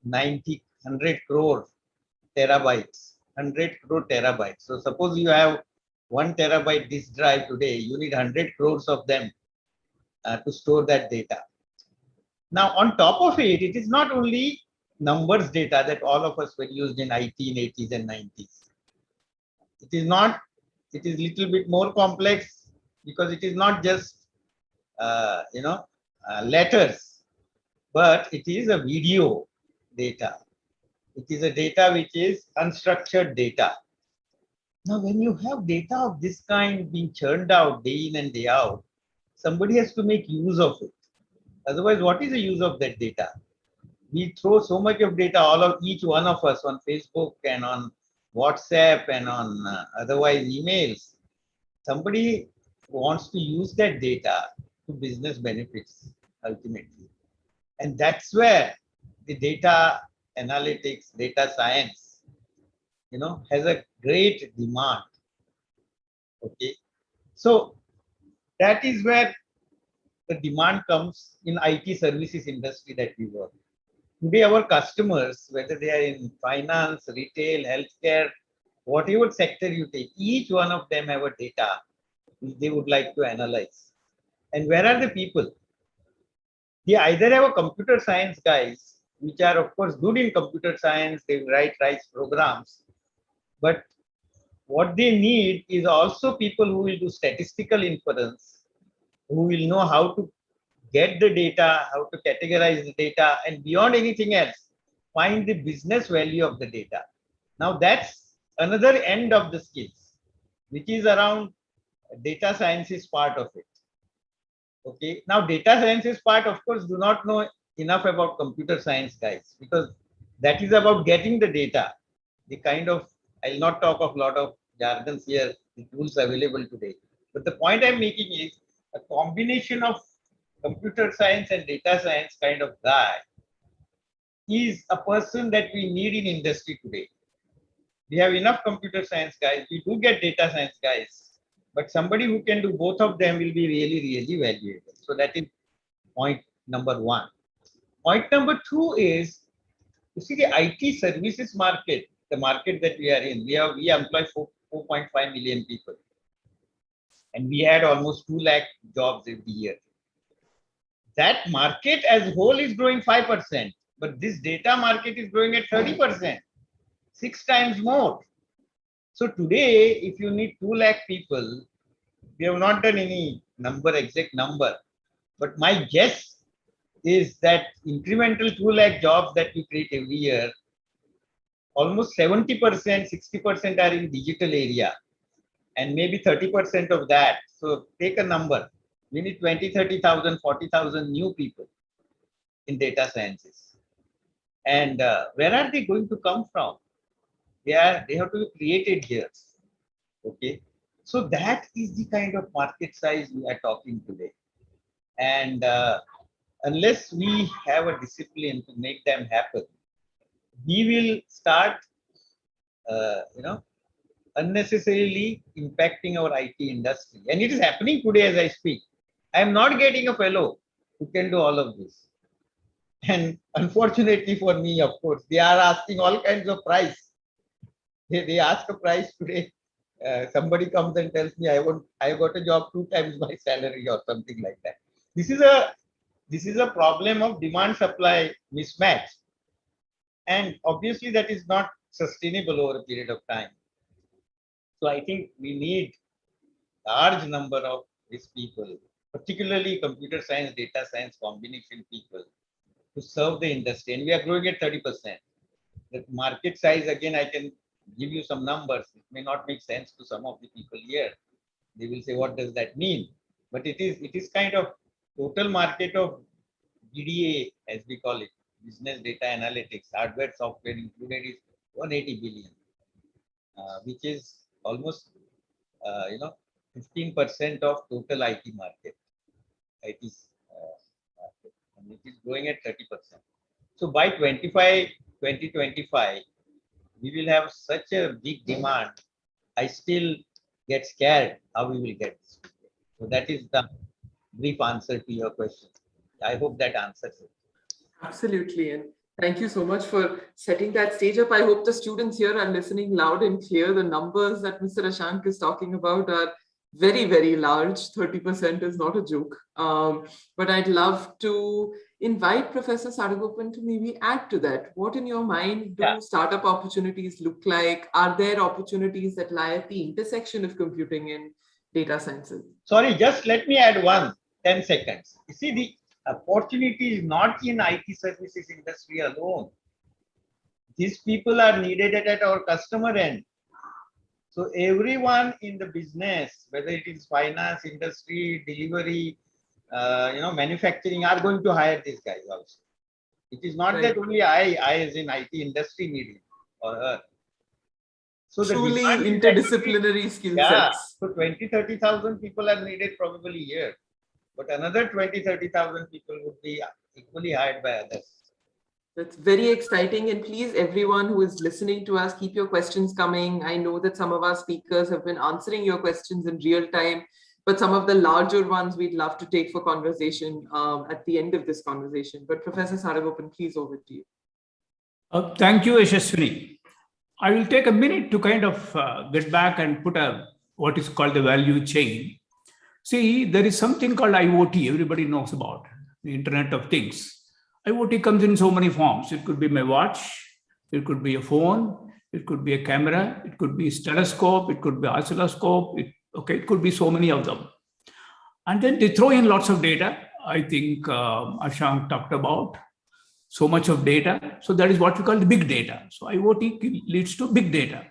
E: 100 crore terabytes, 100 crore terabytes. So suppose you have 1 terabyte disk drive today, you need 100 crores of them to store that data. Now, on top of it, it is not only numbers data that all of us were used in IT in 80s and 90s. It is not, it is little bit more complex because it is not just, letters, but it is a video data. It is a data which is unstructured data. Now, when you have data of this kind being churned out day in and day out, somebody has to make use of it. Otherwise, what is the use of that data? We throw so much of data, each one of us on Facebook and on WhatsApp and on otherwise emails. Somebody wants to use that data to business benefits ultimately. And that's where the data analytics, data science, has a great demand. Okay. So that is where the demand comes in IT services industry that we work. Today, our customers, whether they are in finance, retail, healthcare, whatever sector you take, each one of them have a data which they would like to analyze. And where are the people? They either have a computer science guys, which are of course good in computer science, they write programs, but what they need is also people who will do statistical inference, who will know how to get the data, how to categorize the data, and beyond anything else, find the business value of the data. Now that's another end of the skills, which is around data science is part of it. Okay. Now data science is part, of course, do not know enough about computer science guys, because that is about getting the data. The kind of, I'll not talk of a lot of jargons here, the tools available today. But the point I'm making is a combination of computer science and data science kind of guy is a person that we need in industry today. We have enough computer science guys, we do get data science guys, but somebody who can do both of them will be really, really valuable. So that is point number one. Point number two is, you see the IT services market, the market that we are in, we employ 4.5 million people. And we had almost 2 lakh jobs every year. That market as whole is growing 5%, but this data market is growing at 30%, 6 times more. So today, if you need 2 lakh people, we have not done any exact number, but my guess is that incremental 2 lakh jobs that we create every year, almost 70%, 60% are in digital area, and maybe 30% of that. So take a number. We need 20, 30,000, 40,000 new people in data sciences. And where are they going to come from? They have to be created here. Okay. So that is the kind of market size we are talking today. And unless we have a discipline to make them happen, we will start, unnecessarily impacting our IT industry. And it is happening today as I speak. I am not getting a fellow who can do all of this. And unfortunately for me, of course, they are asking all kinds of price. They ask a price today. Somebody comes and tells me, I got a job 2 times my salary or something like that. This is a problem of demand supply mismatch. And obviously that is not sustainable over a period of time. So I think we need a large number of these people, particularly computer science, data science combination people, to serve the industry. And we are growing at 30%. The market size, again, I can give you some numbers. It may not make sense to some of the people here. They will say, what does that mean? But it is kind of total market of BDA, as we call it, business data analytics, hardware, software included, is 180 billion, which is almost 15% of total IT market. IT market, and it is growing at 30%. So by 2025, we will have such a big demand. I still get scared how we will get this. So that is the brief answer to your question. I hope that answers it.
A: Absolutely. And thank you so much for setting that stage up. I hope the students here are listening loud and clear. The numbers that Mr. Ashank is talking about are very, very large. 30% is not a joke. But I'd love to invite Professor Sadagopan to maybe add to that. What in your mind do startup opportunities look like? Are there opportunities that lie at the intersection of computing and data sciences?
E: Sorry, just let me add 10 seconds. You see, the opportunity is not in IT services industry alone. These people are needed at our customer end. So everyone in the business, whether it is finance, industry, delivery, manufacturing, are going to hire these guys also. It is not that only I as in IT industry need him or her. So
A: truly interdisciplinary skill sets.
E: So 20, 30,000 people are needed probably here. But another 20, 30,000 people would be equally hired by others.
A: That's very exciting. And please, everyone who is listening to us, keep your questions coming. I know that some of our speakers have been answering your questions in real time, but some of the larger ones we'd love to take for conversation at the end of this conversation. But Professor Sadagopan, please, over to you.
F: Thank you, Yashaswini. I will take a minute to kind of get back and put what is called the value chain. See, there is something called IoT, everybody knows about, the Internet of Things. IoT comes in so many forms. It could be my watch, it could be a phone, It could be a camera, it could be telescope, it could be oscilloscope, it could be so many of them. And then they throw in lots of data. I think Ashank talked about so much of data. So that is what we call the big data. So IoT leads to big data.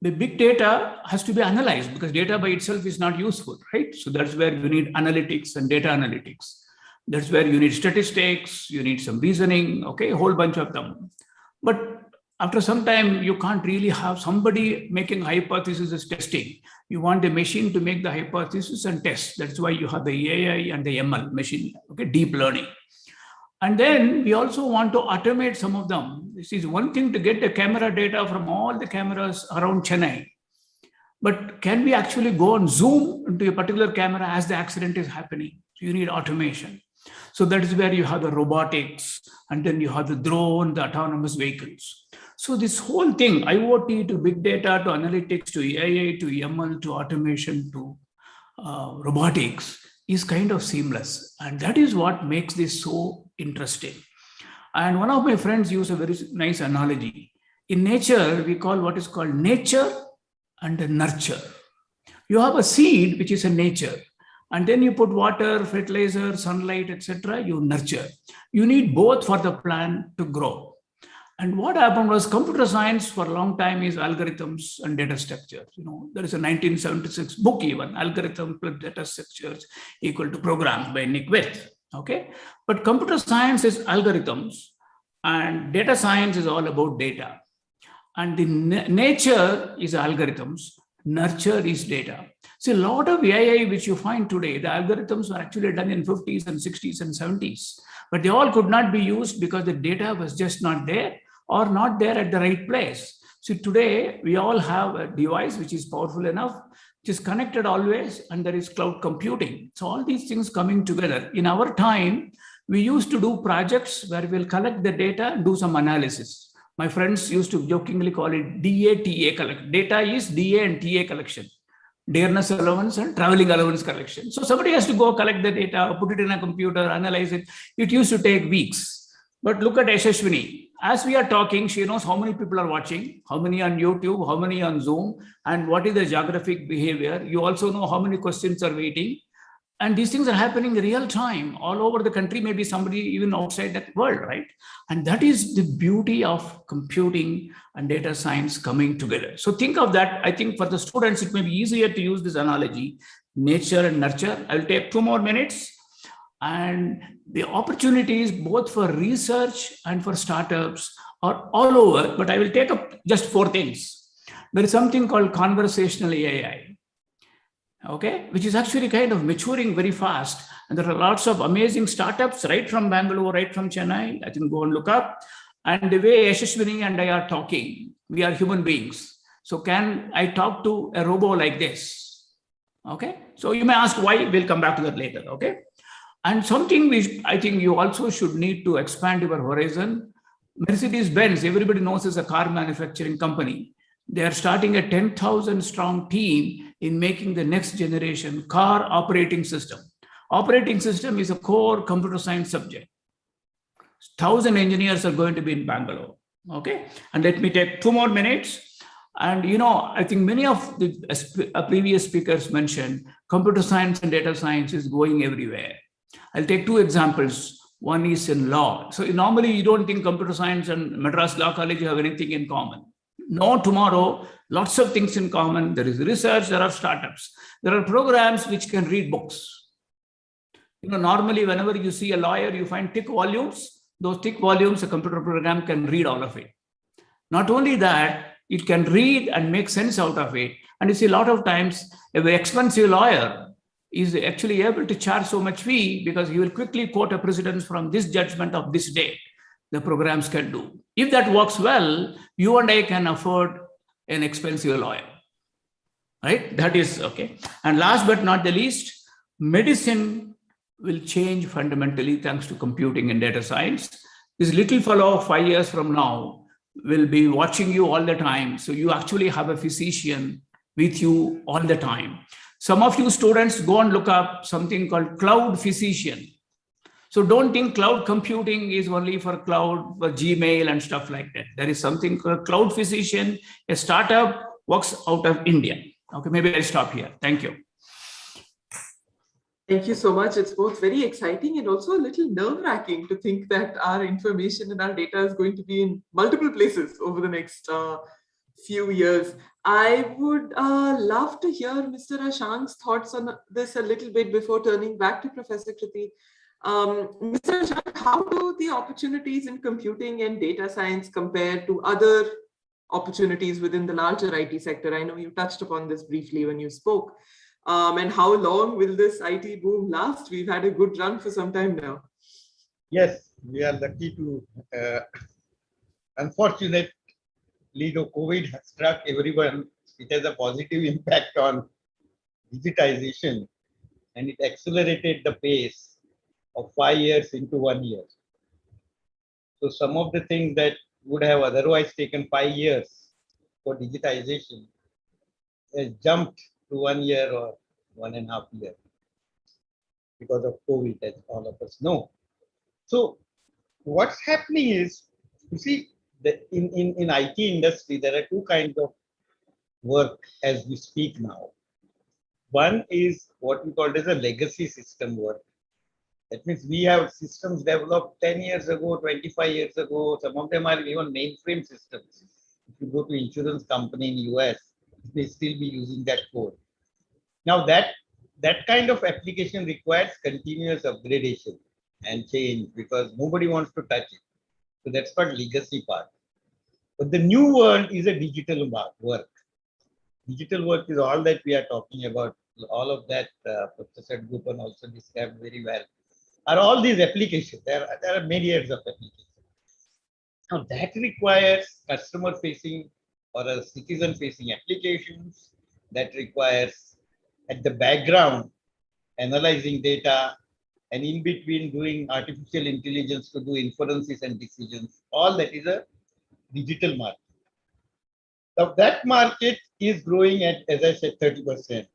F: The big data has to be analyzed because data by itself is not useful, right? So that's where you need analytics and data analytics. That's where you need statistics, you need some reasoning, a whole bunch of them. But after some time, you can't really have somebody making hypothesis as testing. You want the machine to make the hypothesis and test. That's why you have the AI and the ML, machine, deep learning. And then we also want to automate some of them. This is one thing to get the camera data from all the cameras around Chennai. But can we actually go and zoom into a particular camera as the accident is happening? So you need automation. So that is where you have the robotics, and then you have the drone, the autonomous vehicles. So this whole thing, IoT to big data to analytics to AI to ML to automation to robotics is kind of seamless. And that is what makes this so interesting. And one of my friends used a very nice analogy. In nature, we call what is called nature and nurture. You have a seed, which is a nature. And then you put water, fertilizer, sunlight, etc. You nurture. You need both for the plant to grow. And what happened was computer science for a long time is algorithms and data structures. There is a 1976 book even, Algorithms plus Data Structures equal to Programs by Nick With. But computer science is algorithms and data science is all about data. And the nature is algorithms, nurture is data. See, a lot of AI which you find today, the algorithms were actually done in 50s and 60s and 70s, but they all could not be used because the data was just not there or not there at the right place. So today we all have a device which is powerful enough, which is connected always, and there is cloud computing. So all these things coming together. In our time, we used to do projects where we'll collect the data and do some analysis. My friends used to jokingly call it DA-TA collection. Data is DA and TA collection. Dearness allowance and traveling allowance collection. So somebody has to go collect the data, put it in a computer, analyze it. It used to take weeks. But look at Yashaswini. As we are talking, she knows how many people are watching, how many on YouTube, how many on Zoom, and what is the geographic behavior. You also know how many questions are waiting. And these things are happening in real time all over the country, maybe somebody even outside that world, right? And that is the beauty of computing and data science coming together. So think of that. I think for the students, it may be easier to use this analogy, nature and nurture. I will take 2 more minutes. And the opportunities both for research and for startups are all over, but I will take up just 4 things. There is something called conversational AI. Which is actually kind of maturing very fast. And there are lots of amazing startups right from Bangalore, right from Chennai. I think go and look up. And the way Yashaswini and I are talking, we are human beings. So can I talk to a robo like this? So you may ask why, we'll come back to that later, And something which I think you also should need to expand your horizon. Mercedes-Benz, everybody knows, is a car manufacturing company. They are starting a 10,000 strong team in making the next generation car operating system. Operating system is a core computer science subject. 1,000 engineers are going to be in Bangalore. And let me take 2 more minutes. And I think many of the previous speakers mentioned computer science and data science is going everywhere. I'll take 2 examples. One is in law. So normally you don't think computer science and Madras Law College have anything in common. No, tomorrow, lots of things in common. There is research, there are startups. There are programs which can read books. Normally, whenever you see a lawyer, you find thick volumes. Those thick volumes, a computer program can read all of it. Not only that, it can read and make sense out of it. And you see a lot of times, a very expensive lawyer is actually able to charge so much fee because he will quickly quote a precedent from this judgment of this date. The programs can do. If that works well, you and I can afford an expensive lawyer, right? That is okay. And last but not the least, medicine will change fundamentally thanks to computing and data science. This little fellow 5 years from now will be watching you all the time. So you actually have a physician with you all the time. Some of you students go and look up something called cloud physician. So don't think cloud computing is only for cloud, for Gmail and stuff like that. There is something called Cloud Physician, a startup works out of India. Okay, maybe I'll stop here. Thank you.
A: Thank you so much. It's both very exciting and also a little nerve-wracking to think that our information and our data is going to be in multiple places over the next few years. I would love to hear Mr. Ashank's thoughts on this a little bit before turning back to Professor Kriti. Mr. Ashank, how do the opportunities in computing and data science compare to other opportunities within the larger IT sector? I know you touched upon this briefly when you spoke. And how long will this IT boom last? We've had a good run for some time now.
E: Yes, we are lucky to, unfortunately, though COVID has struck everyone, it has a positive impact on digitization, and it accelerated the pace of 5 years into 1 year. So some of the things that would have otherwise taken 5 years for digitization has jumped to 1 year or 1.5 years because of COVID, as all of us know. So what's happening is, you see, that in IT industry, there are two kinds of work as we speak now. One is what we call as a legacy system work. That means we have systems developed 10 years ago, 25 years ago. Some of them are even mainframe systems. If you go to insurance company in US, they still be using that code. Now that kind of application requires continuous upgradation and change because nobody wants to touch it. So that's called legacy part. But the new world is a digital work. Digital work is all that we are talking about. All of that Professor Gopan also described very well. Are all these applications? There are myriads of applications. Now that requires customer-facing or a citizen-facing applications. That requires at the background analyzing data, and in between doing artificial intelligence to do inferences and decisions. All that is a digital market. Now that market is growing at, as I said, 30%.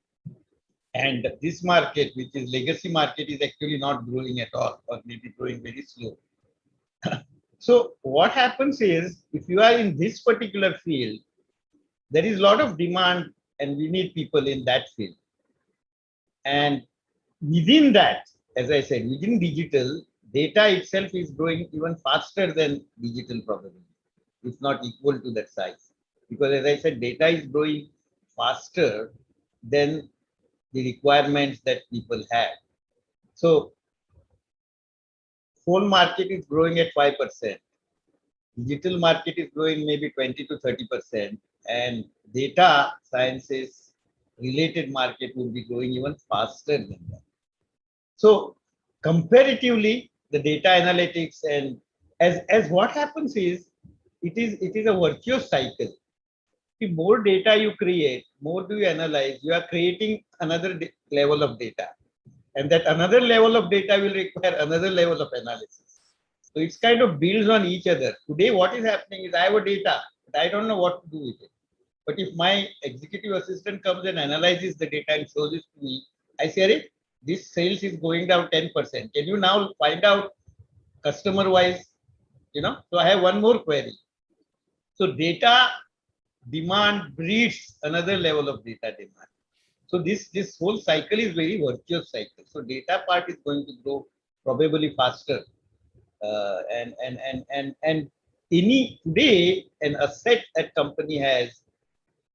E: And this market, which is legacy market, is actually not growing at all, or maybe growing very slow. So what happens is, if you are in this particular field, there is a lot of demand and we need people in that field. And within that, as I said, within digital, data itself is growing even faster than digital probably. It's not equal to that size. Because as I said, data is growing faster than the requirements that people have. So phone market is growing at 5%. Digital market is growing maybe 20 to 30%. And data sciences related market will be growing even faster than that. So comparatively, the data analytics and as what happens is, it is a virtuous cycle. The more data you create, more do you analyze, you are creating another level of data. And that another level of data will require another level of analysis. So it's kind of builds on each other. Today, what is happening is I have a data, but I don't know what to do with it. But if my executive assistant comes and analyzes the data and shows it to me, I say, this sales is going down 10%. Can you now find out customer-wise? So I have one more query. So data demand breeds another level of data demand. So this whole cycle is very virtuous cycle. So data part is going to grow probably faster. And today an asset that company has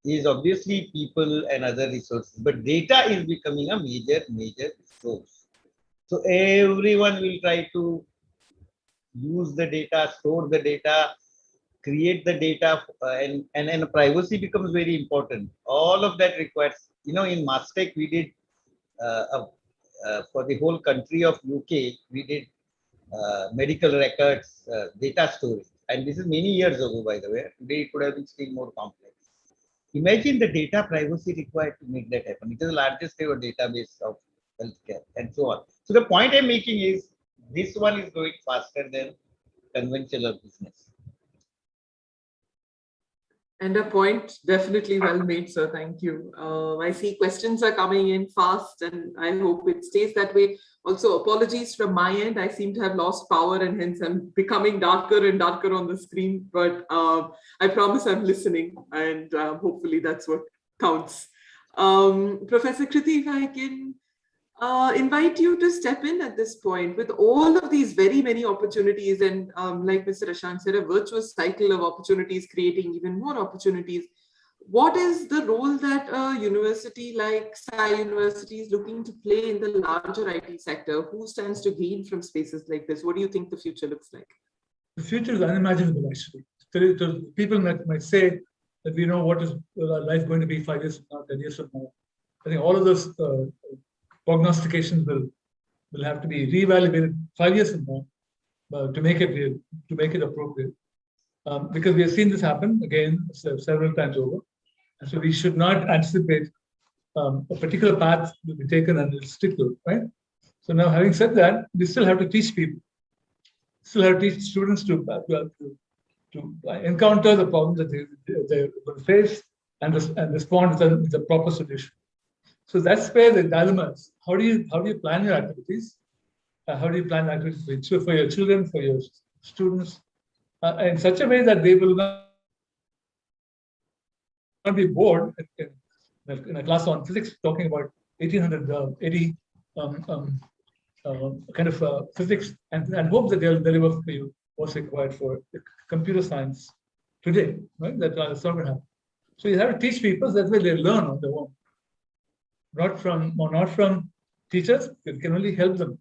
E: is obviously people and other resources, but data is becoming a major resource. So everyone will try to use the data, store the data, create the data, and privacy becomes very important. All of that requires, in Mastech we did for the whole country of UK, we did medical records data storage, and this is many years ago, by the way. Today it could have been still more complex. Imagine the data privacy required to make that happen. It is the largest ever database of healthcare and so on. So the point I'm making is, this one is going faster than conventional business.
A: And a point definitely well made, sir. Thank you. I see questions are coming in fast, and I hope it stays that way. Also, apologies from my end. I seem to have lost power, and hence I'm becoming darker and darker on the screen. But I promise I'm listening, and hopefully that's what counts. Professor Kriti, if I can invite you to step in at this point with all of these very many opportunities, and like Mr. Ashank said, a virtuous cycle of opportunities creating even more opportunities. What is the role that a university like Sai University is looking to play in the larger IT sector? Who stands to gain from spaces like this? What do you think the future looks like?
D: The future is unimaginable, actually. People might say that we know what is life going to be 5 years from now, 10 years from now. I think all of those prognostications will have to be reevaluated 5 years from now to make it real, to make it appropriate. Because we have seen this happen again several times over. And so we should not anticipate a particular path will be taken and will stick to it, right? So now, having said that, we still have to teach people, still have to teach students to encounter the problems that they will face and respond with a proper solution. So that's where the dilemma is. How do you plan your activities? How do you plan activities for your children, for your students, in such a way that they will not be bored in a class on physics talking about 1880 kind of physics and hope that they'll deliver for you what's required for computer science today, right? That's not going to happen. So you have to teach people, that way they learn on their own. Not from teachers. It can only help them.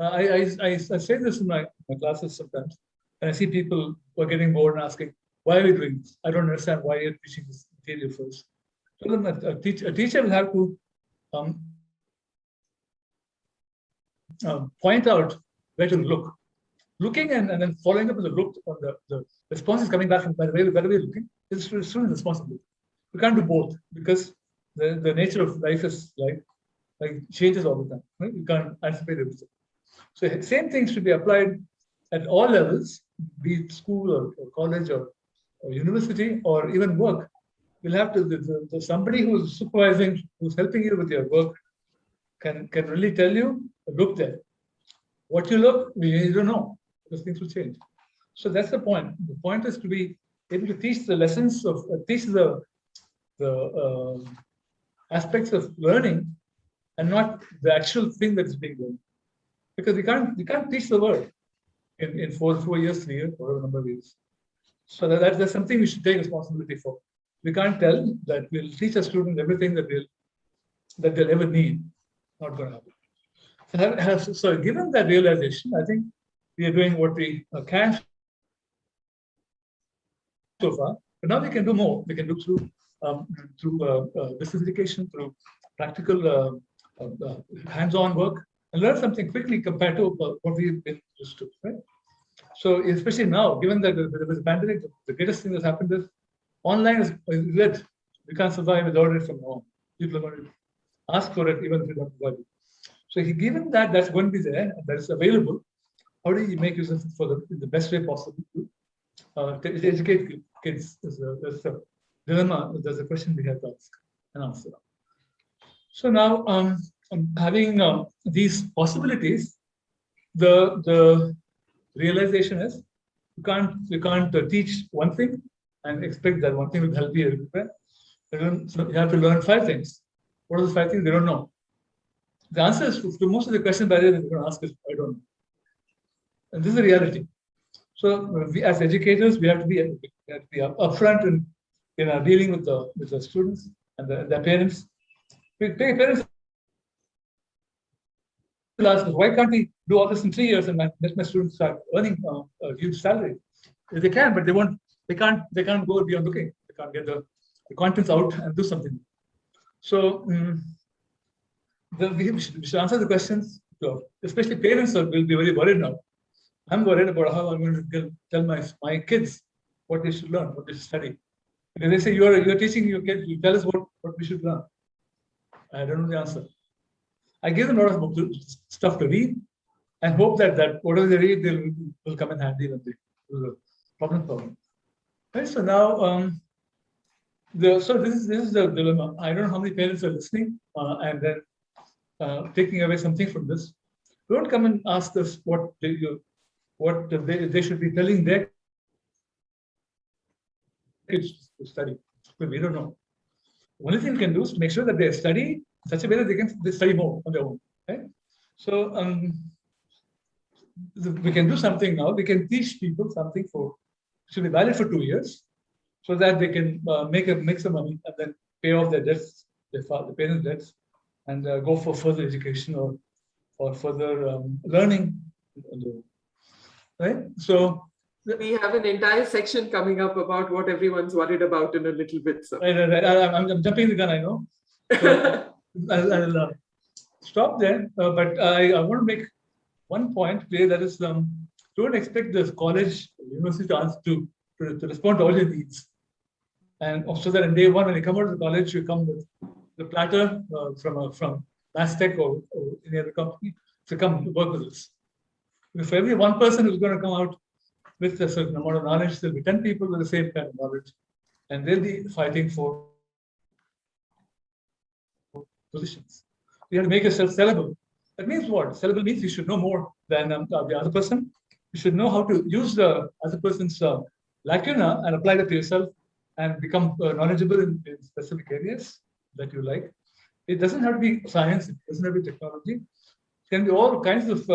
D: I say this in my classes sometimes, and I see people who are getting bored and asking, "Why are we doing this? I don't understand why you're teaching this material first." Tell them that a teacher will have to point out where to look. Looking and then following up with the look on the responses coming back from by the way we're looking is student responsibility. We can't do both because the nature of life is like changes all the time. Right? You can't anticipate everything. So same things should be applied at all levels, be it school or college or university or even work. We'll have to somebody who's supervising, who's helping you with your work can really tell you, look there. What you look, you don't know, because things will change. So that's the point. The point is to be able to teach the lessons of teach the aspects of learning and not the actual thing that is being learned. Because we can't teach the world in 4 years, 3 years, or a number of years. So that's something we should take responsibility for. We can't tell that we'll teach a student everything that they'll ever need. Not going to happen. So given that realization, I think we are doing what we can so far, but now we can do more. We can do through business education, through practical hands-on work, and learn something quickly compared to what we've been used to. Right? So especially now, given that there was a pandemic, the greatest thing that's happened is online is lit. We can't survive without it from home. People are going to ask for it even if you don't provide it. So given that that's going to be there, and that is available, how do you make use of it in the best way possible to educate kids? There's a dilemma. There's a question we have to ask and answer. So now, having these possibilities, the realization is you can't teach one thing and expect that one thing will help you everywhere. So you have to learn 5 things. What are those 5 things? They don't know. The answer is to most of the questions by the way they're going to ask is I don't know. And this is the reality. So we, as educators, we have to be upfront in our dealing with the students and their parents. Parents will ask us, why can't we do all this in 3 years and let my students start earning a huge salary? They can, but they can't go beyond looking. They can't get the contents out and do something. So we should answer the questions. Especially parents will be very worried now. I'm worried about how I'm going to tell my kids what they should learn, what they should study. Because they say you're teaching your kids, you tell us what we should learn. I don't know the answer. I give them a lot of stuff to read and hope that whatever they read will come in handy when they do the problem. Right? So now So this is the dilemma. I don't know how many parents are listening and then taking away something from this. Don't come and ask us what they should be telling their kids to study. But we don't know. The only thing we can do is to make sure that they study in such a way that they study more on their own. Right? So we can do something now. We can teach people something should be valid for 2 years, so that they can make some money and then pay off their debts, their parents' debts, and go for further education or further learning. Right? So
A: we have an entire section coming up about what everyone's worried about in a little bit. So.
D: Right. I'm jumping the gun, I know. So I'll stop there. But I want to make one point clear, that is, don't expect the college, university to respond to all your needs. And so that on day one, when you come out of the college, you come with the platter from Mastec or any other company to come work with us. If every one person who's going to come out with a certain amount of knowledge, there'll be 10 people with the same kind of knowledge, and they'll be fighting for positions. You have to make yourself sellable. That means what? Sellable means you should know more than the other person. You should know how to use the other person's lacuna and apply that to yourself and become knowledgeable in specific areas that you like. It doesn't have to be science. It doesn't have to be technology. It can be all kinds of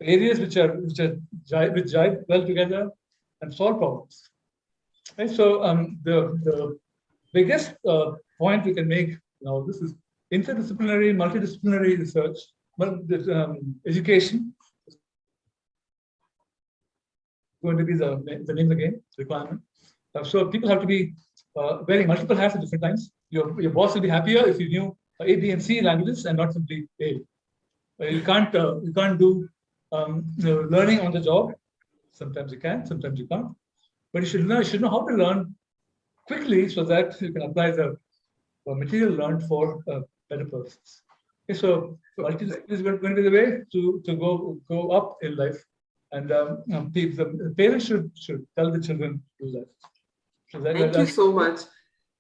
D: areas which jive well together and solve problems. Right? So the biggest point we can make now, this is interdisciplinary, multidisciplinary research, education is going to be the name of the game requirement. So people have to be wearing multiple hats at different times. Your boss will be happier if you knew A, B, and C languages and not simply A. You can't do learning on the job. Sometimes you can, sometimes you can't. But you should know how to learn quickly so that you can apply the material learned for better purposes. Okay, so multidisciplinary is going to be the way to go up in life, and the parents should tell the children to do that. So
A: Thank you so much.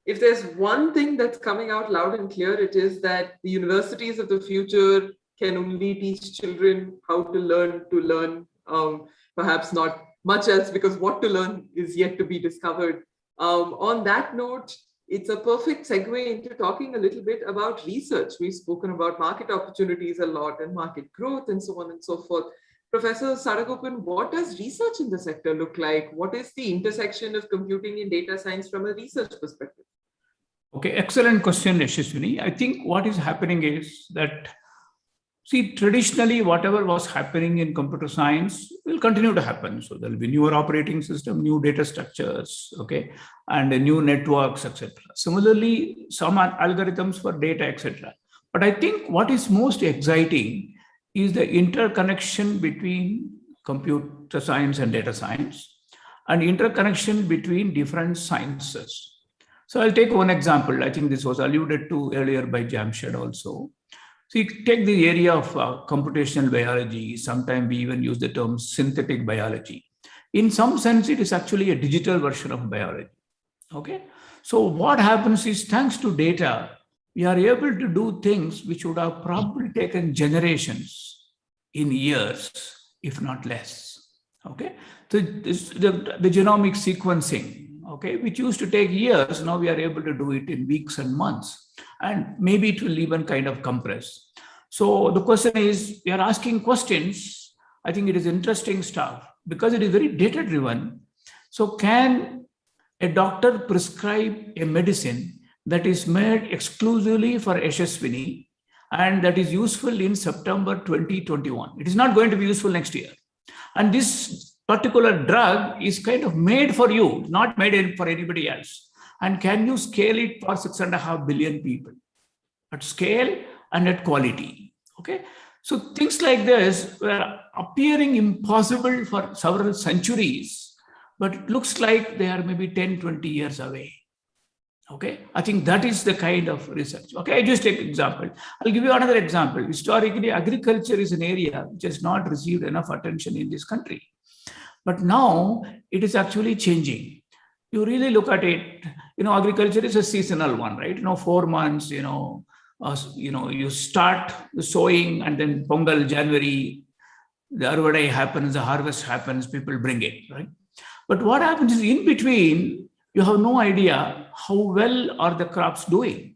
A: If there's one thing that's coming out loud and clear, it is that the universities of the future can only teach children how to learn, perhaps not much else, because what to learn is yet to be discovered. On that note, it's a perfect segue into talking a little bit about research. We've spoken about market opportunities a lot and market growth and so on and so forth. Professor Sadagopan, what does research in the sector look like? What is the intersection of computing and data science from a research perspective?
F: Okay, excellent question, Yashaswini. I think what is happening is that, see, traditionally, whatever was happening in computer science will continue to happen. So there will be newer operating system, new data structures, okay, and new networks, etc. Similarly, some algorithms for data, etc. But I think what is most exciting is the interconnection between computer science and data science, and interconnection between different sciences. So I'll take one example. I think this was alluded to earlier by Jamshed also. So you take the area of computational biology. Sometimes we even use the term synthetic biology. In some sense, it is actually a digital version of biology. Okay. So what happens is, thanks to data, we are able to do things which would have probably taken generations in years, if not less. Okay. So the genomic sequencing, okay, which used to take years, now we are able to do it in weeks and months, and maybe it will even kind of compress. So the question is, we are asking questions. I think it is interesting stuff because it is very data driven. So can a doctor prescribe a medicine that is made exclusively for Yashaswini and that is useful in September 2021? It is not going to be useful next year. And this particular drug is kind of made for you, not made for anybody else. And can you scale it for 6.5 billion people at scale and at quality? Okay. So things like this were appearing impossible for several centuries, but it looks like they are maybe 10, 20 years away. Okay. I think that is the kind of research. Okay. I just take an example. I'll give you another example. Historically, agriculture is an area which has not received enough attention in this country. But now it is actually changing. You really look at it, agriculture is a seasonal one, right? 4 months, you start the sowing, and then Pongal, January, the arvadai happens, the harvest happens, people bring it, right? But what happens is in between, you have no idea how well are the crops doing.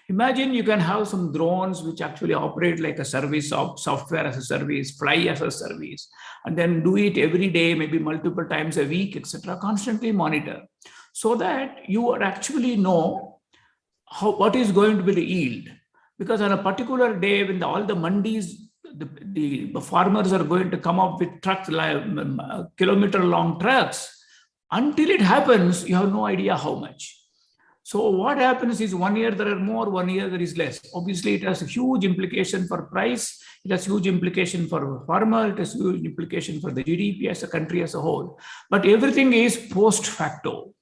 F: Imagine you can have some drones which actually operate like a service of software as a service, fly as a service, and then do it every day, maybe multiple times a week, etc. Constantly monitor, so that you would actually know what is going to be the yield. Because on a particular day, when all the mandis, the farmers are going to come up with trucks, kilometer-long trucks, until it happens, you have no idea how much. So what happens is 1 year there are more, 1 year there is less. Obviously, it has a huge implication for price. It has huge implication for farmer. It has huge implication for the GDP as a country as a whole. But everything is post facto.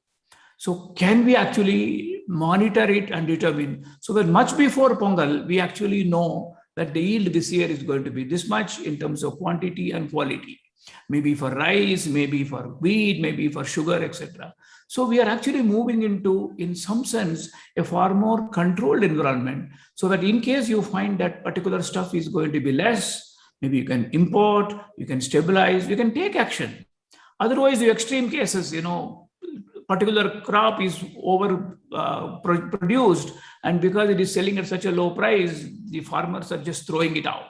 F: So can we actually monitor it and determine? So that much before Pongal, we actually know that the yield this year is going to be this much in terms of quantity and quality. Maybe for rice, maybe for wheat, maybe for sugar, etc. So we are actually moving into, in some sense, a far more controlled environment, so that in case you find that particular stuff is going to be less, maybe you can import, you can stabilize, you can take action. Otherwise, the extreme cases, particular crop is over produced, and because it is selling at such a low price, the farmers are just throwing it out,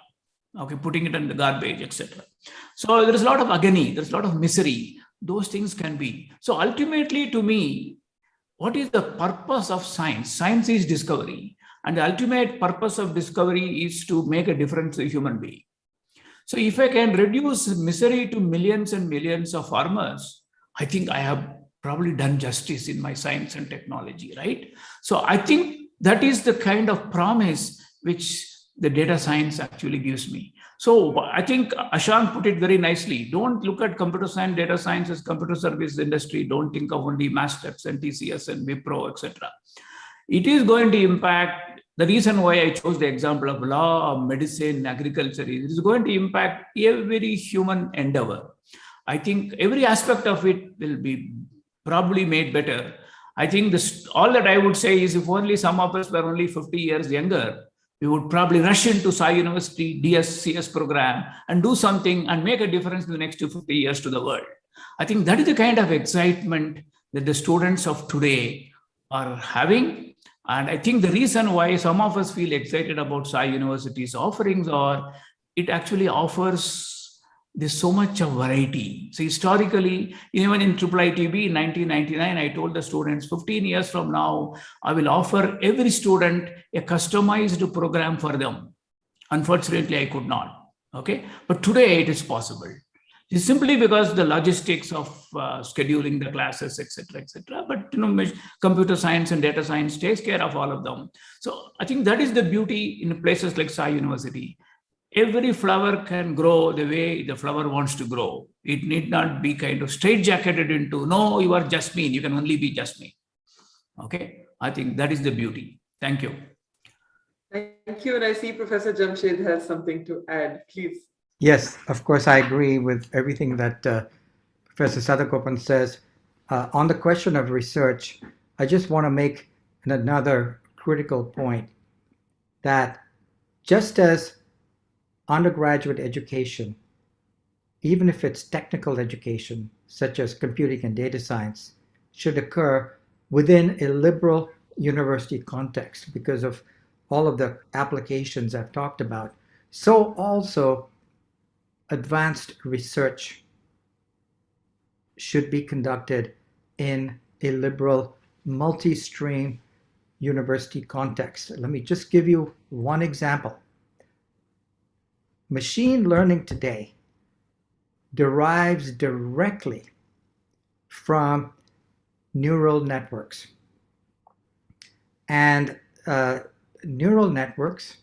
F: putting it in the garbage, etc. So there is a lot of agony, there's a lot of misery. Those things can be. So ultimately, to me, what is the purpose of science? Science is discovery, and the ultimate purpose of discovery is to make a difference to a human being. So if I can reduce misery to millions and millions of farmers, I think I have probably done justice in my science and technology, right? So I think that is the kind of promise which the data science actually gives me. So I think Ashank put it very nicely. Don't look at computer science, data science as computer service industry. Don't think of only Masteps and TCS and Wipro, etc. It is going to impact. The reason why I chose the example of law, medicine, agriculture is it is going to impact every human endeavor. I think every aspect of it will be probably made better. I think all that I would say is, if only some of us were only 50 years younger, we would probably rush into Sai University DS/CS program and do something and make a difference in the next 50 years to the world. I think that is the kind of excitement that the students of today are having. And I think the reason why some of us feel excited about Sai University's offerings are it actually offers there's so much of variety. So historically, even in IIITB in 1999, I told the students 15 years from now, I will offer every student a customized program for them. Unfortunately, I could not. Okay, but today it is possible. It's simply because the logistics of scheduling the classes, etc. But computer science and data science takes care of all of them. So I think that is the beauty in places like Sai University. Every flower can grow the way the flower wants to grow. It need not be kind of straitjacketed into, no, you are Jasmine, you can only be Jasmine. Okay, I think that is the beauty. Thank you.
A: Thank you. And I see Professor Jamshed has something to add. Please.
C: Yes, of course, I agree with everything that Professor Sadagopan says. On the question of research, I just want to make another critical point that just as undergraduate education, even if it's technical education, such as computing and data science, should occur within a liberal university context because of all of the applications I've talked about, so also advanced research should be conducted in a liberal multi-stream university context. Let me just give you one example. Machine learning today derives directly from neural networks. And neural networks,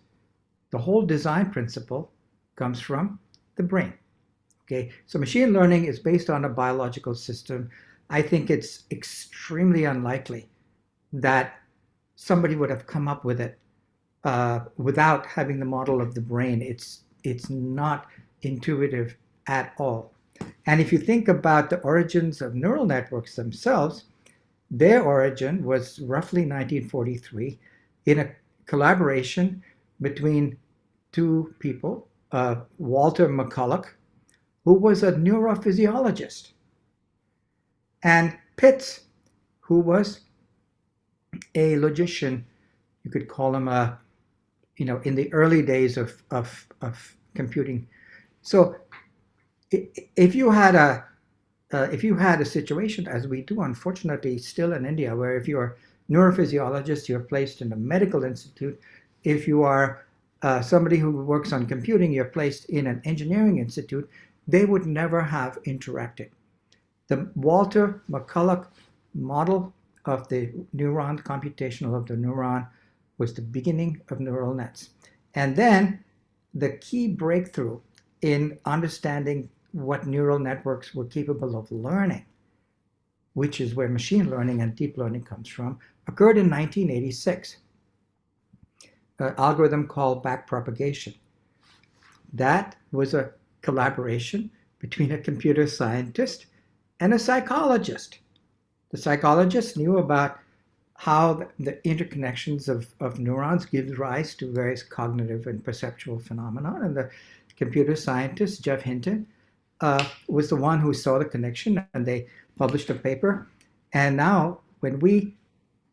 C: the whole design principle comes from the brain. Okay, so machine learning is based on a biological system. I think it's extremely unlikely that somebody would have come up with it without having the model of the brain. It's not intuitive at all. And if you think about the origins of neural networks themselves, Their origin was roughly 1943 in a collaboration between two people, Walter McCulloch, who was a neurophysiologist, and Pitts, who was a logician. You could call him in the early days of computing. So if you had a situation, as we do unfortunately still in India, where if you're a neurophysiologist, you're placed in a medical institute. If you are somebody who works on computing, you're placed in an engineering institute. They would never have interacted. The Walter McCulloch model of the neuron, computational of the neuron, was the beginning of neural nets. And then the key breakthrough in understanding what neural networks were capable of learning, which is where machine learning and deep learning comes from, occurred in 1986. An algorithm called backpropagation. That was a collaboration between a computer scientist and a psychologist. The psychologist knew about how the interconnections of neurons gives rise to various cognitive and perceptual phenomena. And the computer scientist, Jeff Hinton, was the one who saw the connection, and they published a paper. And now when we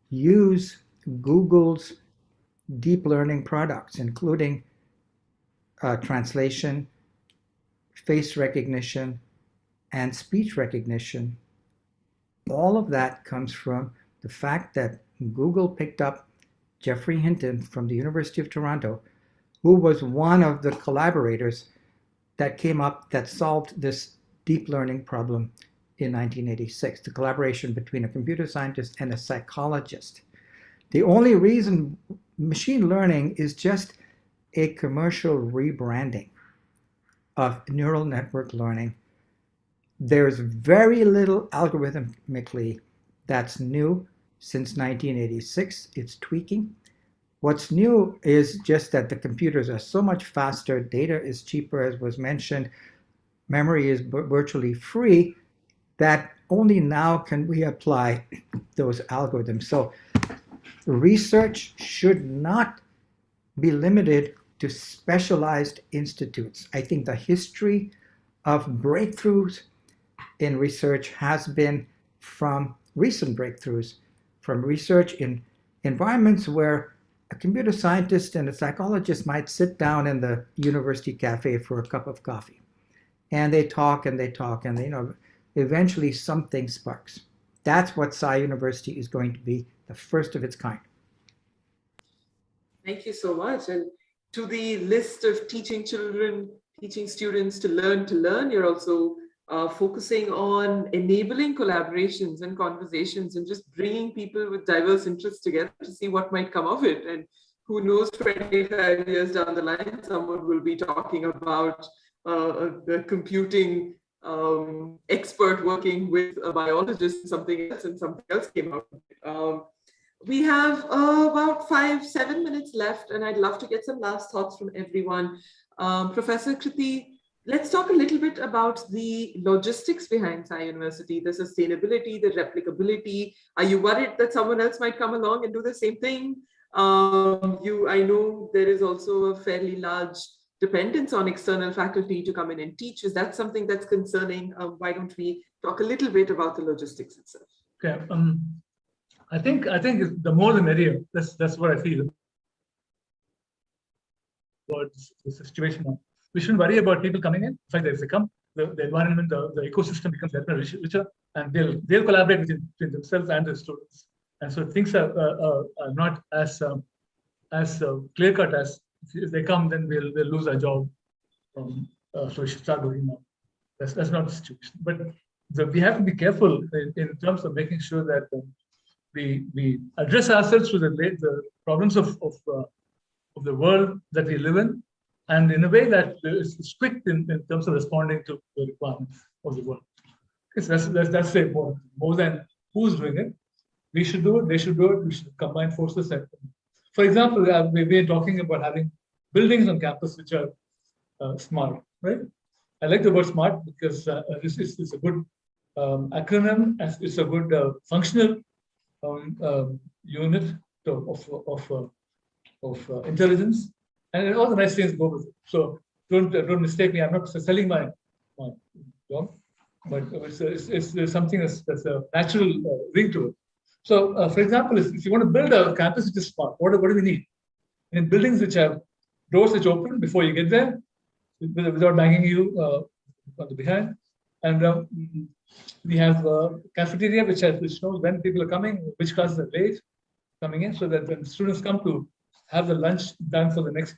C: use Google's deep learning products, including translation, face recognition, and speech recognition, all of that comes from the fact that Google picked up Geoffrey Hinton from the University of Toronto, who was one of the collaborators that came up that solved this deep learning problem in 1986, the collaboration between a computer scientist and a psychologist. The only reason machine learning is just a commercial rebranding of neural network learning. There's very little algorithmically that's new since 1986. It's tweaking. What's new is just that the computers are so much faster, data is cheaper, as was mentioned, memory is virtually free, that only now can we apply those algorithms. So research should not be limited to specialized institutes. I think the history of breakthroughs in research has been from recent breakthroughs, from research in environments where a computer scientist and a psychologist might sit down in the university cafe for a cup of coffee. And they talk and they talk, and eventually something sparks. That's what Sai University is going to be, the first of its kind.
A: Thank you so much. And to the list of teaching children, teaching students to learn, you're also focusing on enabling collaborations and conversations and just bringing people with diverse interests together to see what might come of it. And who knows, 25 years down the line, someone will be talking about the computing expert working with a biologist, something else, and something else came out. We have about 5-7 minutes left, and I'd love to get some last thoughts from everyone. Professor Kriti, let's talk a little bit about the logistics behind Sai University, the sustainability, the replicability. Are you worried that someone else might come along and do the same thing? I know there is also a fairly large dependence on external faculty to come in and teach. Is that something that's concerning? Why don't we talk a little bit about the logistics itself?
D: Okay. I think the more the merrier. That's what I feel about the situation now. We shouldn't worry about people coming in. In fact, if they come, the environment, the ecosystem becomes richer, and they'll collaborate between themselves and the students. And so things are not as clear cut as if they come, then we'll lose our job. So we should start doing now. That's not the situation. But we have to be careful in terms of making sure that we address ourselves to the problems of the world that we live in, and in a way that is quick in terms of responding to the requirements of the world. Okay, so that's the important. More than who's doing it, we should do it. They should do it. We should combine forces. For example, we've been talking about having buildings on campus which are smart, right? I like the word smart because it's a good acronym. It's a good functional unit of intelligence, and all the nice things go with it. So don't mistake me. I'm not selling my job, but it's something that's a natural ring to it. So, for example, if you want to build a campus which is smart, what do we need? In buildings which have doors which open before you get there, without banging you on the behind, and we have cafeteria which knows when people are coming, which classes are late coming in, so that when students come to have the lunch done for the next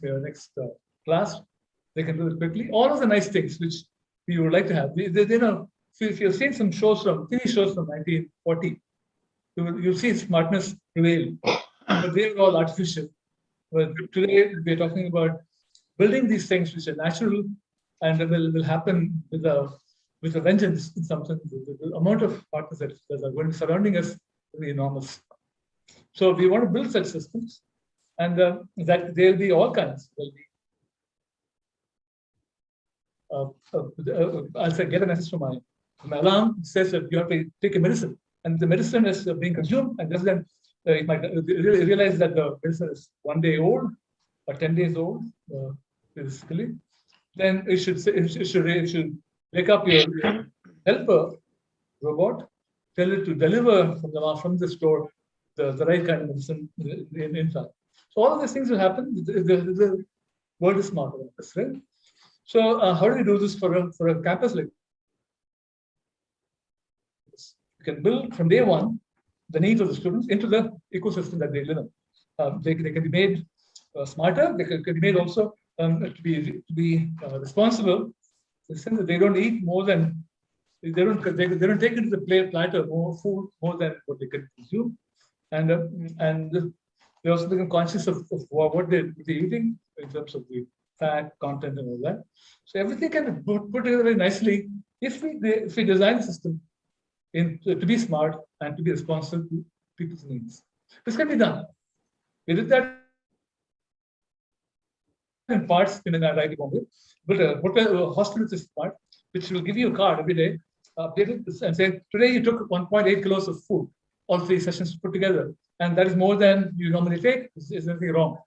D: class, they can do it quickly. All of the nice things which we would like to have. If you've seen some shows TV shows from 1940, you'll see smartness prevail, but they were all artificial. But today we're talking about building these things which are natural and will happen with a vengeance in some sense. The amount of partners that are going to be surrounding us will be enormous. So we want to build such systems, and that there'll be all kinds. I'll say, get a message from my alarm. It says that you have to take a medicine, and the medicine is being consumed, and just then it might realize that the medicine is 1 day old or 10 days old, physically. Then it should wake up your helper robot, tell it to deliver from the store the right kind of medicine in time. So all of these things will happen. The world is smart about this, right? So how do we do this for a campus like this? You can build from day one the needs of the students into the ecosystem that they live in. They can be made smarter. They can be made also to be responsible. In the sense that they don't eat more than they don't take into the platter more food more than what they can consume, and they also become conscious of what they're eating in terms of the fat content and all that. So everything can be put together very nicely if we design the system to be smart and to be responsive to people's needs. This can be done. We did that in parts in an IIT Bombay, but a hostel is part which will give you a card every day, and say, today you took 1.8 kilos of food, all 3 sessions put together, and that is more than you normally take. Is anything wrong?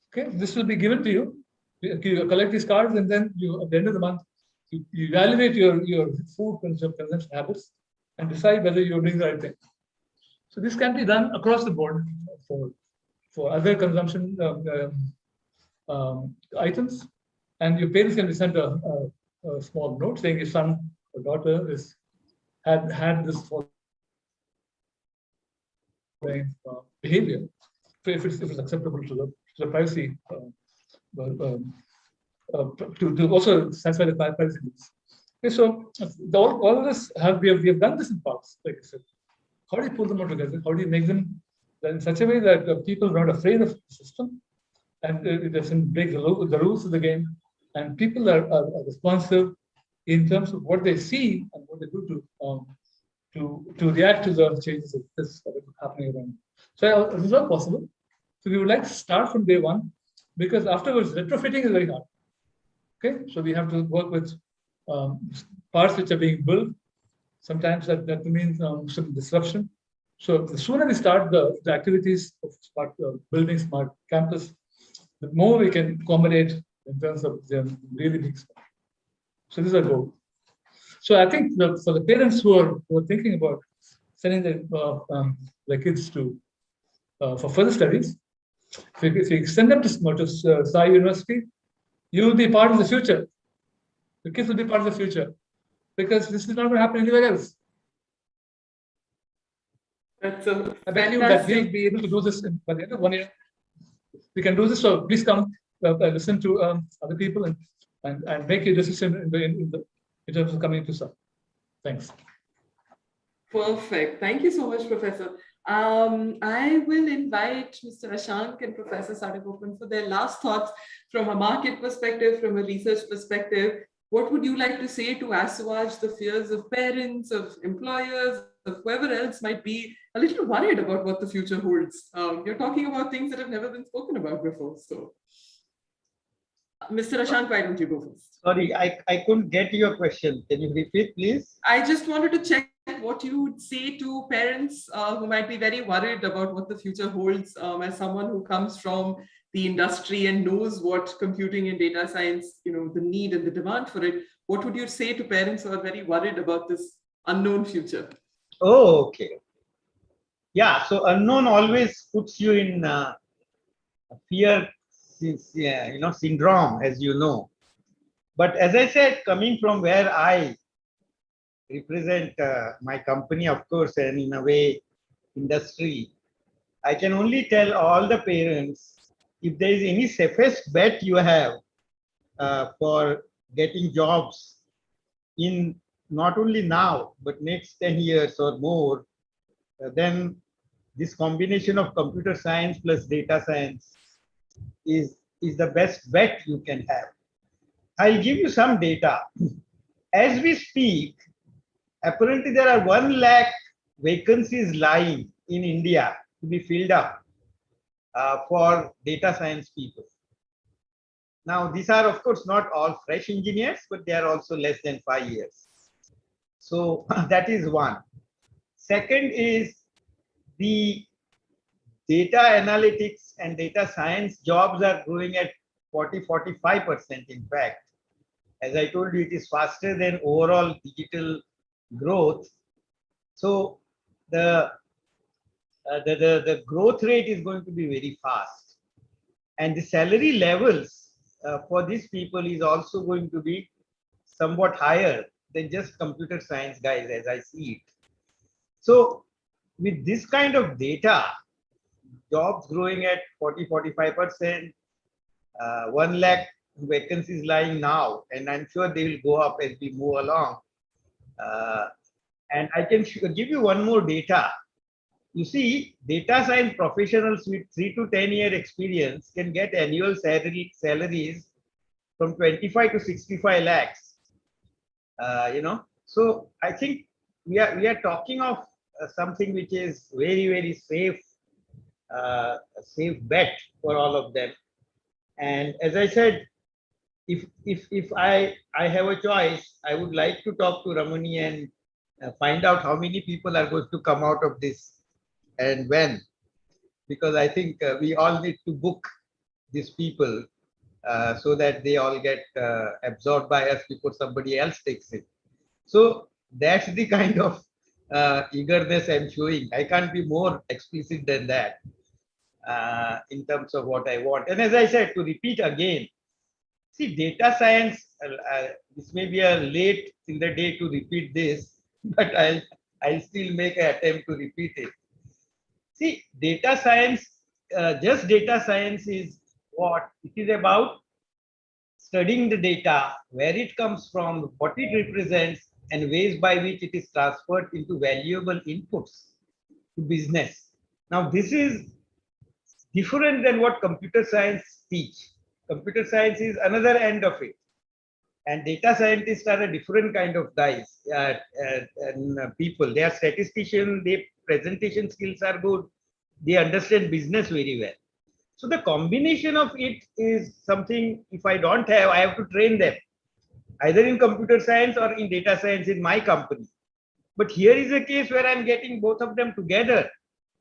D: Okay, this will be given to you. You collect these cards, and then at the end of the month, you evaluate your food consumption habits and decide whether you're doing the right thing. So this can be done across the board for other consumption items, and your parents can be sent a small note saying your son or daughter had this behavior, if it's acceptable to the privacy, to also satisfy the privacy needs. Okay, so all of this we have done this in parts, like I said. How do you pull them all together? How do you make them in such a way that people are not afraid of the system, and it doesn't break the rules of the game, and people are responsive in terms of what they see and what they do to react to the changes that are happening around. So this is all possible. So we would like to start from day one, because afterwards retrofitting is very hard. Okay, so we have to work with parts which are being built. Sometimes that means some disruption. So the sooner we start the activities of building smart campus, the more we can accommodate in terms of them really being smart. So this is our goal. So I think for the parents who are thinking about sending their kids to for further studies, if you send them to Sai University, you will be part of the future. The kids will be part of the future, because this is not going to happen anywhere else.
A: That's a
D: I bet you that we'll be able to do this by the end of 1 year. We can do this. So please come listen to other people and make a decision in terms of coming to Sai. Thanks.
A: Perfect. Thank you so much, Professor. I will invite Mr. Ashank and Professor Sadagopan for their last thoughts from a market perspective, from a research perspective. What would you like to say to assuage the fears of parents, of employers, of whoever else might be a little worried about what the future holds? You're talking about things that have never been spoken about before. So, Mr. Ashank, why don't you go first?
E: Sorry, I couldn't get your question. Can you repeat, please?
A: I just wanted to check what you would say to parents who might be very worried about what the future holds, as someone who comes from the industry and knows what computing and data science, the need and the demand for it, what would you say to parents who are very worried about this unknown future?
E: Oh, okay. Yeah, so unknown always puts you in fear, syndrome, as you know. But as I said, coming from where I represent my company, of course, and in a way, industry, I can only tell all the parents, if there is any safest bet you have for getting jobs in not only now, but next 10 years or more, then this combination of computer science plus data science is the best bet you can have. I'll give you some data. As we speak, apparently there are 1 lakh vacancies lying in India to be filled up for data science people. Now, these are, of course, not all fresh engineers, but they are also less than 5 years. So that is one. Second is the data analytics and data science jobs are growing at 40-45%. In fact, as I told you, it is faster than overall digital growth. So the growth rate is going to be very fast, and the salary levels for these people is also going to be somewhat higher than just computer science guys, as I see it. So with this kind of data, jobs growing at 40-45%, 1 lakh vacancies lying now, and I'm sure they will go up as we move along. And I can give you one more data. You see, data science professionals with 3 to 10 year experience can get annual salaries from 25 to 65 lakhs. So I think we are talking of something which is very, very safe, safe bet for all of them. And as I said, if I have a choice, I would like to talk to Ramani and find out how many people are going to come out of this and when, because I think we all need to book these people so that they all get absorbed by us before somebody else takes it. So that's the kind of eagerness I'm showing. I can't be more explicit than that in terms of what I want. And as I said, to repeat again, see, data science, this may be a late in the day to repeat this, but I'll still make an attempt to repeat it. See, data science, just data science is what? It is about studying the data, where it comes from, what it represents, and ways by which it is transferred into valuable inputs to business. Now, this is different than what computer science teach. Computer science is another end of it. And data scientists are a different kind of guys and people. They are statisticians, their presentation skills are good, they understand business very well. So the combination of it is something, if I don't have, I have to train them, either in computer science or in data science in my company. But here is a case where I'm getting both of them together.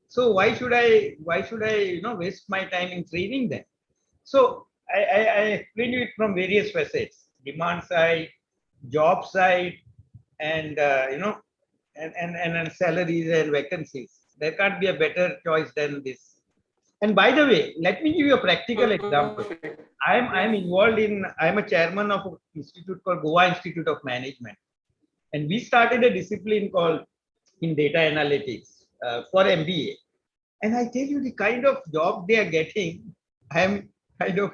E: So why should I waste my time in training them? So I explain it from various facets: demand side, job side, and and salaries and vacancies. There can't be a better choice than this. And by the way, let me give you a practical example. I'm involved in, I'm a chairman of an institute called Goa Institute of Management. And we started a discipline called in data analytics for MBA. And I tell you, the kind of job they are getting, I'm kind of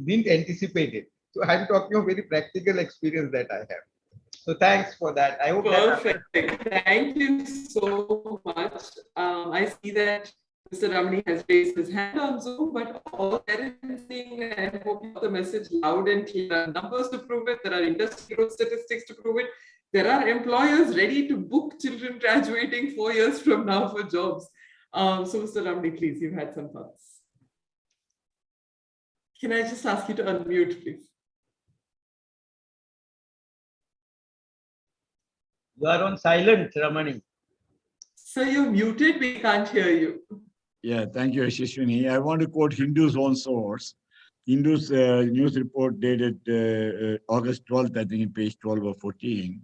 E: didn't anticipate it. So I'm talking of very practical experience that I have. So thanks for that. I hope
A: perfect. Thank you so much. I see that Mr. Ramani has raised his hand on Zoom, but all there is saying, I hope you have the message loud and clear. There are numbers to prove it. There are industry growth statistics to prove it. There are employers ready to book children graduating 4 years from now for jobs. So Mr. Ramani, please, you've had some thoughts. Can I just ask you to unmute, please?
E: You are on silent, Ramani.
A: Sir, you're muted. We can't hear you.
B: Yeah, thank you, Yashaswini. I want to quote Hindu's own source. Hindu's news report dated August 12th, I think in page 12 or 14,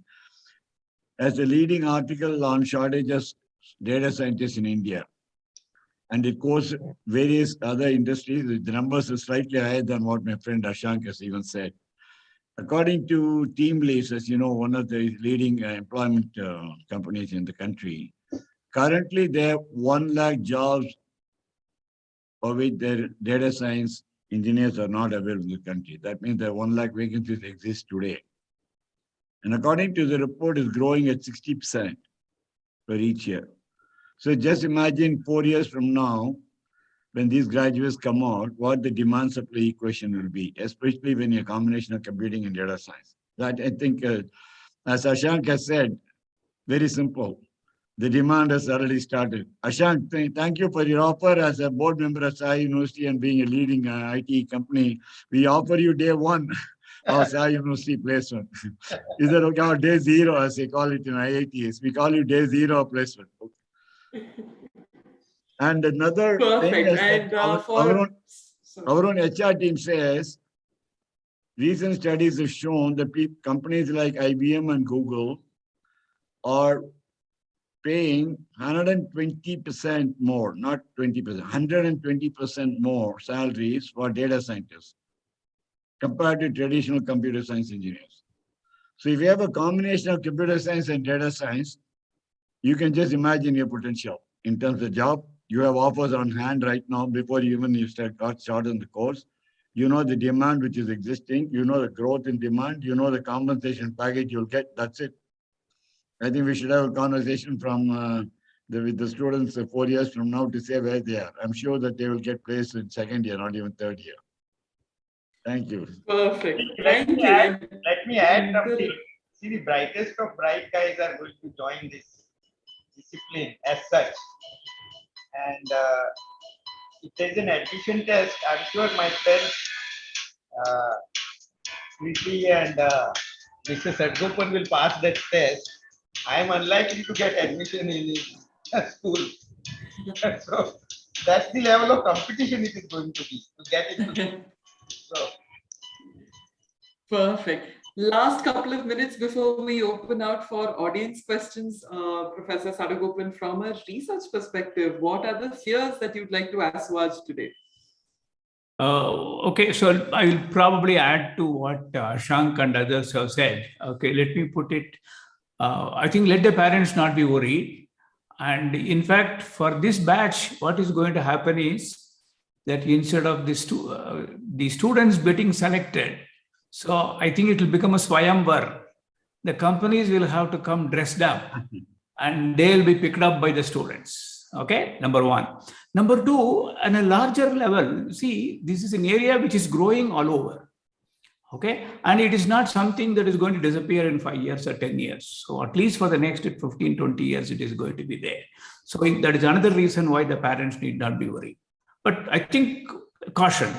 B: as a leading article on shortages data scientists in India. And it quotes various other industries. The numbers are slightly higher than what my friend Ashank has even said. According to Team Leads, as you know, one of the leading employment companies in the country, currently there are 1 lakh jobs for which their data science engineers are not available in the country. That means that 1 lakh vacancies exist today. And according to the report, is growing at 60% for each year. So just imagine 4 years from now, when these graduates come out, what the demand supply equation will be, especially when you're a combination of computing and data science. That I think, as Ashank has said, very simple. The demand has already started. Ashank, thank you for your offer as a board member at Sai University and being a leading IT company. We offer you day 1 of Sai University placement. Is that okay? Or day 0, as they call it in IITs. We call you day 0 placement. And another thing is that our own HR team says, recent studies have shown that companies like IBM and Google are paying 120% more, not 20%, 120% more salaries for data scientists compared to traditional computer science engineers. So if you have a combination of computer science and data science, you can just imagine your potential in terms of job. You have offers on hand right now before you got started in the course. You know the demand which is existing. You know the growth in demand. You know the compensation package you'll get. That's it. I think we should have a conversation from with the students 4 years from now to say where they are. I'm sure that they will get placed in 2nd year, not even 3rd year. Thank you.
A: Perfect.
E: Let me add something. See, the brightest of bright guys are going to join this discipline as such. And if there's an admission test, I'm sure my friends Kriti and Mr. Sadgopan will pass that test. I am unlikely to get admission in school. So that's the level of competition it is going to be to get into. So.
A: Perfect. Last couple of minutes before we open out for audience questions, Professor Sadagopan, from a research perspective, what are the fears that you'd like to ask Waj today?
F: Okay, so I will probably add to what Shank and others have said. Okay, let me put it. I think let the parents not be worried. And in fact, for this batch, what is going to happen is that instead of the students getting selected, so I think it will become a swayamvar. The companies will have to come dressed up and they'll be picked up by the students. Okay, number 1. Number 2, on a larger level, see, this is an area which is growing all over. Okay, and it is not something that is going to disappear in 5 years or 10 years. So at least for the next 15, 20 years, it is going to be there. So that is another reason why the parents need not be worried. But I think caution.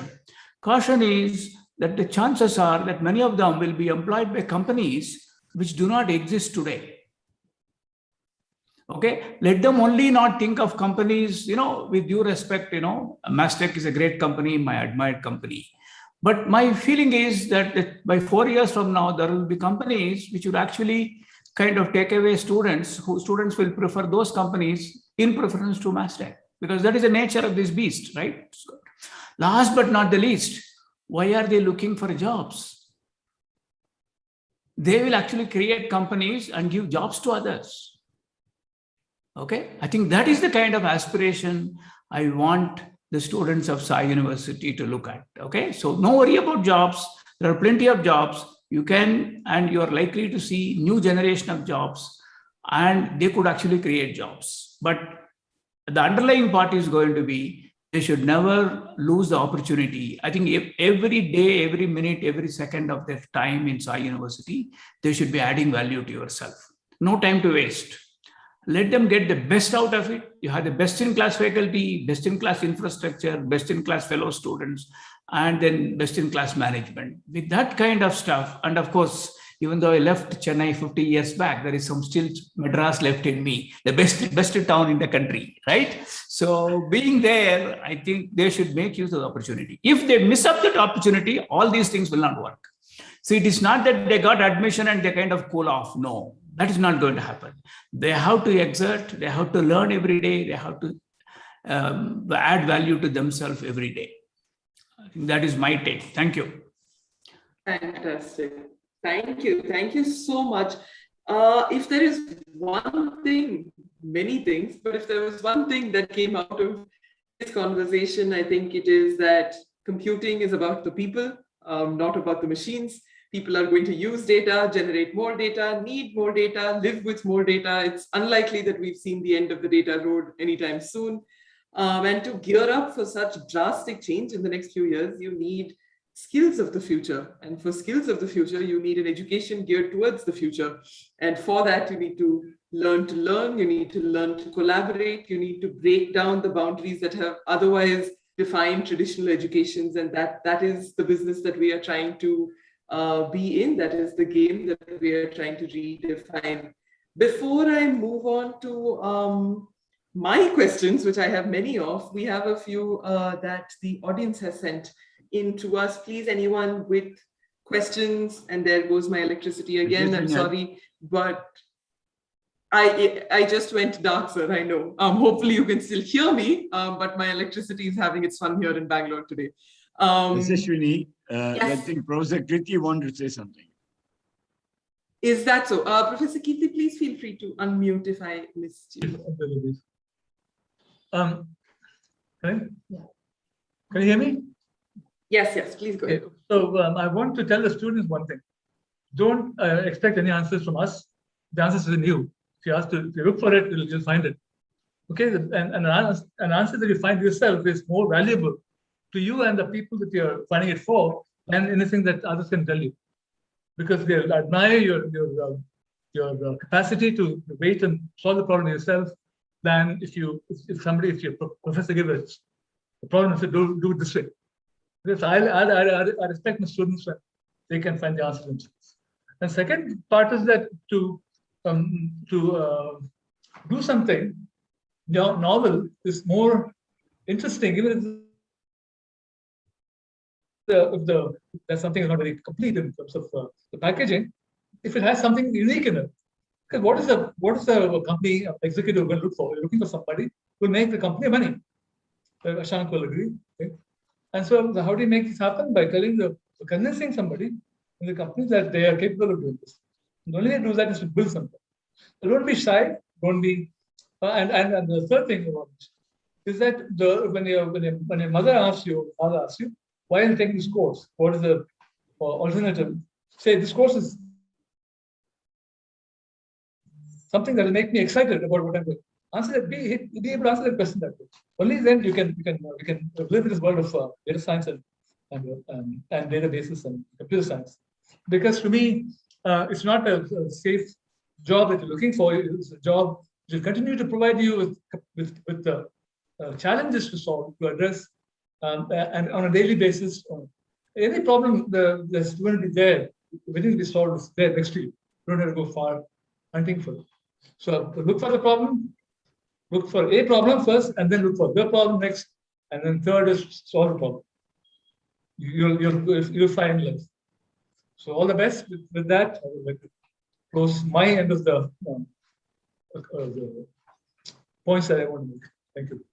F: Caution is that the chances are that many of them will be employed by companies which do not exist today. Okay, let them only not think of companies, with due respect, Mastech is a great company, my admired company. But my feeling is that by 4 years from now, there will be companies which will actually kind of take away students, who students will prefer those companies in preference to Mastech, because that is the nature of this beast, right? So, last but not the least, why are they looking for jobs? They will actually create companies and give jobs to others. Okay, I think that is the kind of aspiration I want the students of Sai University to look at. Okay, so no worry about jobs. There are plenty of jobs. You can, and you are likely to see new generation of jobs, and they could actually create jobs. But the underlying part is going to be, they should never lose the opportunity. I think every day, every minute, every second of their time in Sai University, they should be adding value to yourself. No time to waste. Let them get the best out of it. You have the best-in-class faculty, best-in-class infrastructure, best-in-class fellow students, and then best-in-class management. With that kind of stuff, and of course, Even though I left Chennai 50 years back, there is some still Madras left in me, the best town in the country, right? So being there, I think they should make use of the opportunity. If they miss up that opportunity, all these things will not work. So it is not that they got admission and they kind of cool off. No, that is not going to happen. They have to exert, they have to learn every day, they have to add value to themselves every day. I think that is my take. Thank you.
A: Fantastic. Thank you. Thank you so much. If there is one thing, many things, but if there was one thing that came out of this conversation, I think it is that computing is about the people, not about the machines. People are going to use data, generate more data, need more data, live with more data. It's unlikely that we've seen the end of the data road anytime soon. And to gear up for such drastic change in the next few years, you need skills of the future. And for skills of the future, you need an education geared towards the future. And for that, you need to learn, you need to learn to collaborate, you need to break down the boundaries that have otherwise defined traditional educations. And that is the business that we are trying to be in. That is the game that we are trying to redefine. Before I move on to my questions, which I have many of, we have a few that the audience has sent in to us. Please, anyone with questions, and there goes my electricity again. I'm sorry, but I just went dark, sir, I know. Hopefully you can still hear me, but my electricity is having its fun here in Bangalore today.
B: Yashaswini,
A: yes.
B: I think Professor Kriti wanted to say something.
A: Is that so? Professor Kirti, please feel free to unmute if I missed you.
D: Can you hear me?
A: Yes, please go ahead.
D: So I want to tell the students one thing. Don't expect any answers from us. The answers are in you. If you look for it, you'll find it. Okay, and an answer that you find yourself is more valuable to you and the people that you're finding it for than anything that others can tell you, because they admire your capacity to wait and solve the problem yourself. Than if your professor gives the problem and say, do it this way. Because I respect my students when they can find the answer themselves. And second part is that to do something novel is more interesting, even if there's something is not very complete in terms of the packaging, if it has something unique in it. Because what is the company executive will look for? You're looking for somebody who will make the company money. Ashank will agree. Okay? And so how do you make this happen? By convincing somebody in the company that they are capable of doing this. And the only way to do that is to build something. So don't be shy. Don't be. And the third thing about this is that when your mother asks you, father asks you, why are you taking this course? What is the alternative? Say this course is something that will make me excited about what I'm doing. Answer that. Be able to answer that question that way. Only then you can live in this world of data science and databases and computer science. Because to me, it's not a safe job that you're looking for. It's a job which will continue to provide you with the challenges to solve, to address, and on a daily basis. Any problem the student will be there, waiting to be solved, is there next to you. You don't have to go far hunting for it. So look for the problem, look for a problem first, and then look for the problem next, and then third is solve the problem. You'll find life. So all the best with that. I would like to close my end of the points that I want to make. Thank you.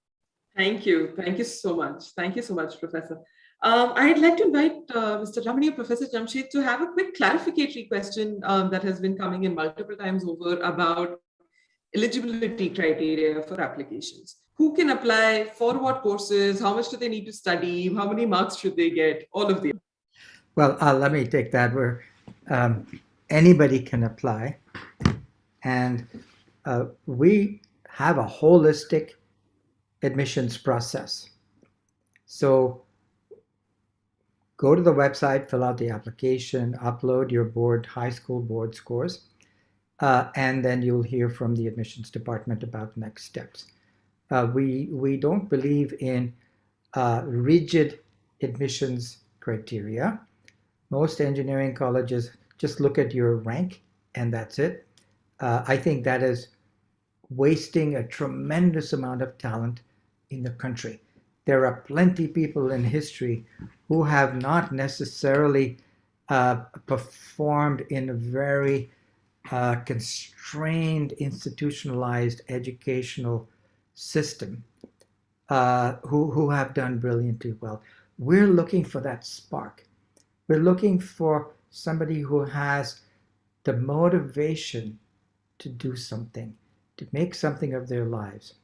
A: Thank you. Thank you so much. Thank you so much, Professor. I'd like to invite Mr. Ramani or Professor Jamshed to have a quick clarificatory question that has been coming in multiple times over about eligibility criteria for applications. Who can apply, for what courses, how much do they need to study, how many marks should they get, all of the.
C: Well, let me take that where anybody can apply. And we have a holistic admissions process. So go to the website, fill out the application, upload your high school board scores, and then you'll hear from the admissions department about next steps. We don't believe in rigid admissions criteria. Most engineering colleges just look at your rank and that's it. I think that is wasting a tremendous amount of talent in the country. There are plenty of people in history who have not necessarily performed in a very constrained, institutionalized educational system who have done brilliantly well. We're looking for that spark. We're looking for somebody who has the motivation to do something, to make something of their lives.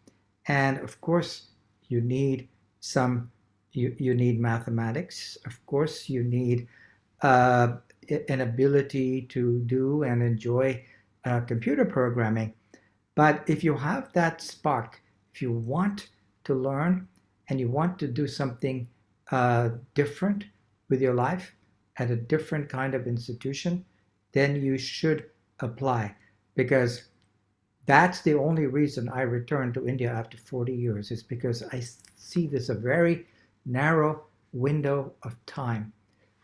C: And of course, you need you need mathematics. Of course, you need an ability to do and enjoy computer programming. But if you have that spark, if you want to learn and you want to do something different with your life at a different kind of institution, then you should apply, because that's the only reason I returned to India after 40 years, is because I see this a very narrow window of time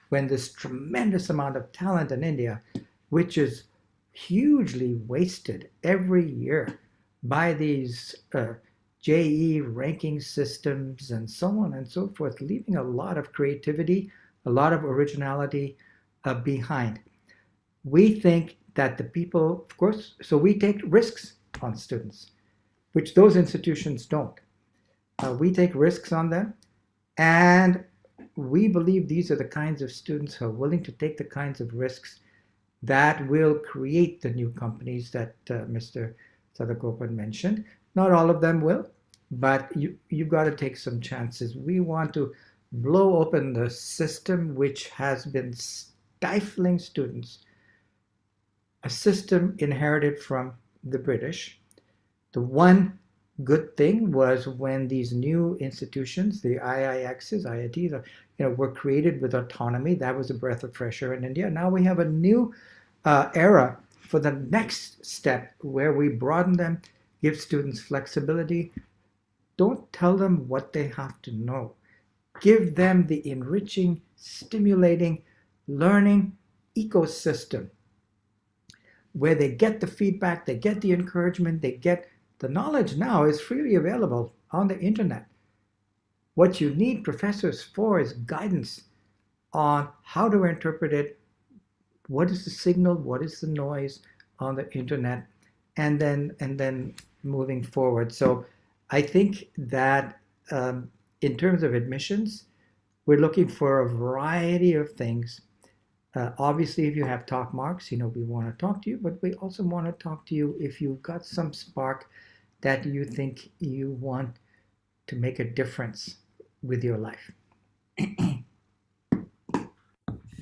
C: when this tremendous amount of talent in India, which is hugely wasted every year by these JE ranking systems and so on and so forth, leaving a lot of creativity, a lot of originality behind. We think that the people, of course, so we take risks on students, which those institutions don't. We take risks on them, and we believe these are the kinds of students who are willing to take the kinds of risks that will create the new companies that Mr. Sadagopan mentioned. Not all of them will, but you've got to take some chances. We want to blow open the system which has been stifling students, a system inherited from the British. The one good thing was when these new institutions, the IIXs, IITs, were created with autonomy. That was a breath of fresh air in India. Now we have a new era for the next step where we broaden them, give students flexibility. Don't tell them what they have to know. Give them the enriching, stimulating, learning ecosystem where they get the feedback, they get the encouragement, they get the knowledge now is freely available on the internet. What you need professors for is guidance on how to interpret it, what is the signal, what is the noise on the internet, and then moving forward. So I think that in terms of admissions, we're looking for a variety of things. Obviously, if you have top marks, we want to talk to you, but we also want to talk to you if you've got some spark that you think you want to make a difference with your life.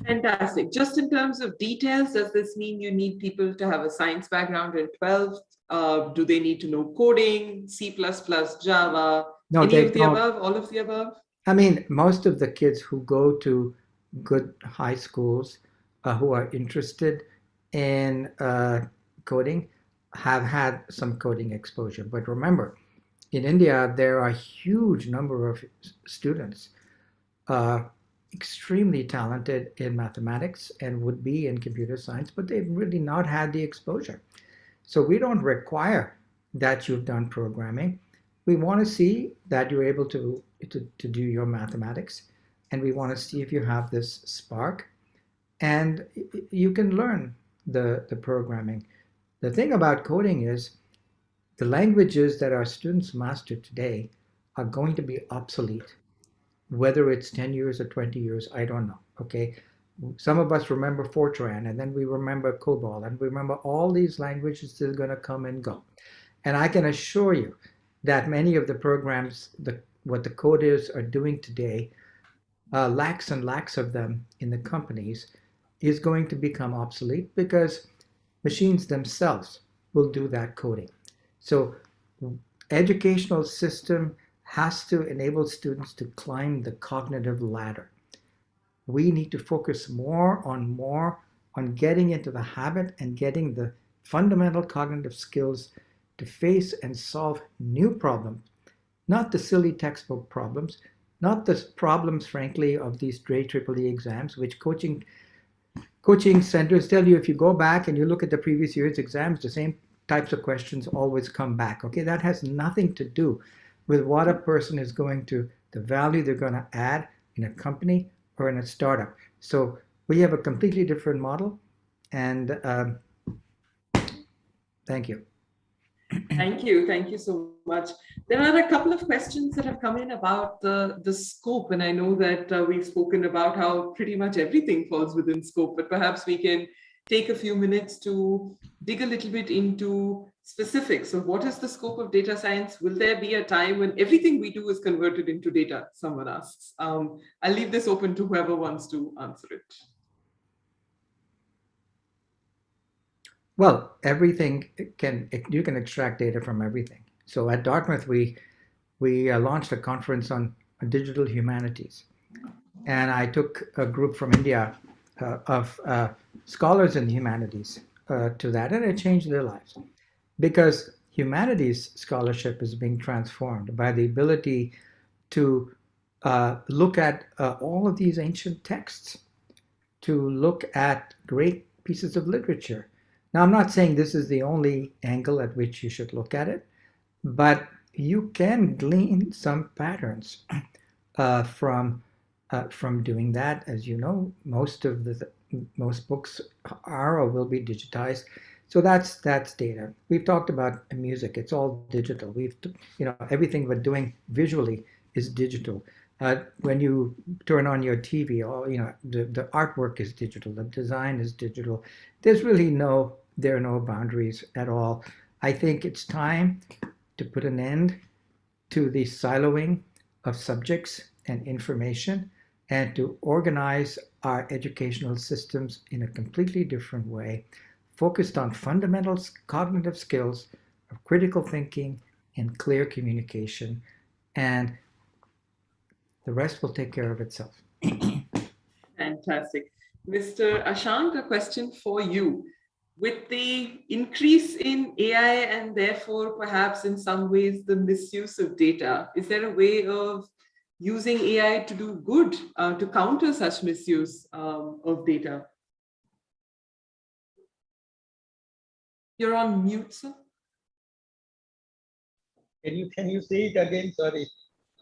A: Fantastic. Just in terms of details, does this mean you need people to have a science background in 12th? Do they need to know coding, C++, Java,
C: No,
A: any
C: they
A: of the
C: don't.
A: above, all of the above?
C: I mean, most of the kids who go to good high schools who are interested in coding have had some coding exposure. But remember, in India, there are a huge number of students extremely talented in mathematics and would be in computer science, but they've really not had the exposure. So we don't require that you've done programming. We want to see that you're able to do your mathematics, and we want to see if you have this spark, and you can learn the programming. The thing about coding is the languages that our students master today are going to be obsolete. Whether it's 10 years or 20 years, I don't know, okay? Some of us remember Fortran, and then we remember COBOL, and we remember all these languages that are going to come and go. And I can assure you that many of the programs, what the coders are doing today, lakhs and lakhs of them in the companies, is going to become obsolete because machines themselves will do that coding. So educational system has to enable students to climb the cognitive ladder. We need to focus more on getting into the habit and getting the fundamental cognitive skills to face and solve new problems, not the silly textbook problems, not the problems, frankly, of these straight EEE exams, which coaching centers tell you if you go back and you look at the previous year's exams, the same types of questions always come back. Okay, that has nothing to do with what a person is going to, the value they're going to add in a company or in a startup. So we have a completely different model. And thank you.
A: Thank you. Thank you so much. There are a couple of questions that have come in about the scope. And I know that we've spoken about how pretty much everything falls within scope, but perhaps we can take a few minutes to dig a little bit into specifics. So what is the scope of data science? Will there be a time when everything we do is converted into data? Someone asks. I'll leave this open to whoever wants to answer it.
C: Well, everything you can extract data from everything. So at Dartmouth, we launched a conference on digital humanities. And I took a group from India of scholars in the humanities to that, and it changed their lives. Because humanities scholarship is being transformed by the ability to look at all of these ancient texts, to look at great pieces of literature. Now, I'm not saying this is the only angle at which you should look at it, but you can glean some patterns from doing that. As you know, most books are or will be digitized. So that's data. We've talked about music; it's all digital. Everything we're doing visually is digital. When you turn on your TV, the artwork is digital, the design is digital. There are no boundaries at all. I think it's time to put an end to the siloing of subjects and information and to organize our educational systems in a completely different way, focused on fundamental cognitive skills of critical thinking and clear communication, and the rest will take care of itself.
A: Fantastic. Mr. Ashank, a question for you. With the increase in AI and therefore perhaps in some ways the misuse of data, is there a way of using AI to do good, to counter such misuse of data? You're on mute, sir.
E: Can you say it again? Sorry.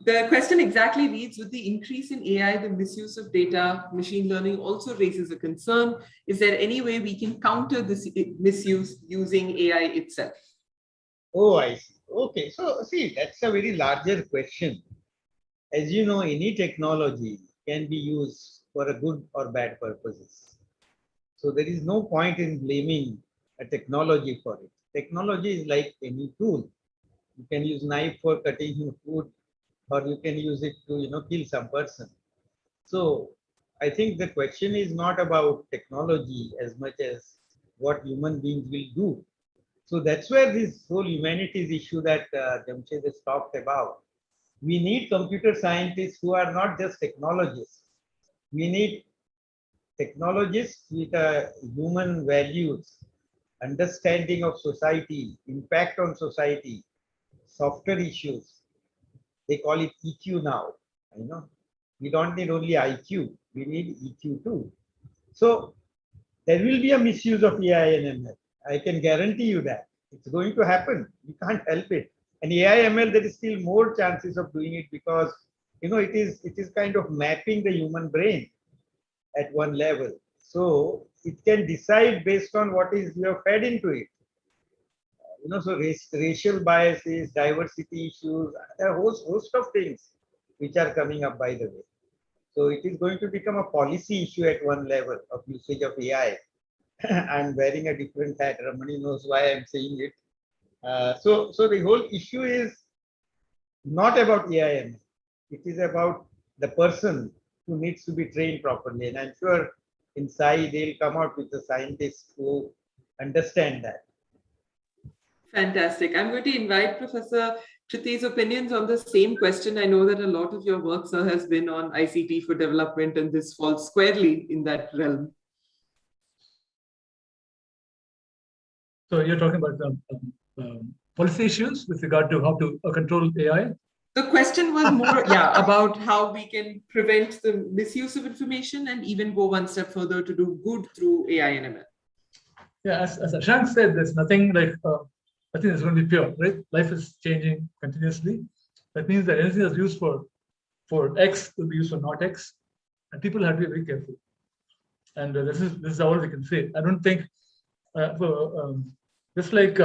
A: The question exactly reads, with the increase in AI, the misuse of data, machine learning also raises a concern. Is there any way we can counter this misuse using AI itself?
E: Oh, I see. Okay. So see, that's a very larger question. As you know, any technology can be used for a good or bad purposes. So there is no point in blaming a technology for it. Technology is like any tool. You can use knife for cutting food, or you can use it to kill some person. So I think the question is not about technology as much as what human beings will do. So that's where this whole humanities issue that Jamshed has talked about. We need computer scientists who are not just technologists. We need technologists with human values, understanding of society, impact on society, softer issues. They call it EQ now. We don't need only IQ, we need EQ too. So there will be a misuse of AI and ML. I can guarantee you that. It's going to happen. You can't help it. And AI ML, there is still more chances of doing it because it is kind of mapping the human brain at one level. So it can decide based on what is you have fed into it. So racial biases, diversity issues, there are a host of things which are coming up, by the way. So it is going to become a policy issue at one level of usage of AI. I'm wearing a different hat. Ramani knows why I'm saying it. So the whole issue is not about AI. It is about the person who needs to be trained properly. And I'm sure in Sai, they'll come out with the scientists who understand that.
A: Fantastic. I'm going to invite Professor Krithi's opinions on the same question. I know that a lot of your work, sir, has been on ICT for development, and this falls squarely in that realm.
D: So you're talking about policy issues with regard to how to control AI?
A: The question was more, yeah, about how we can prevent the misuse of information and even go one step further to do good through AI and ML.
D: Yeah, as Ashank said, there's nothing like, I think it's going to be pure, right? Life is changing continuously. That means that anything that's used for X will be used for not X, and people have to be very careful. And this is all we can say. I don't think, just like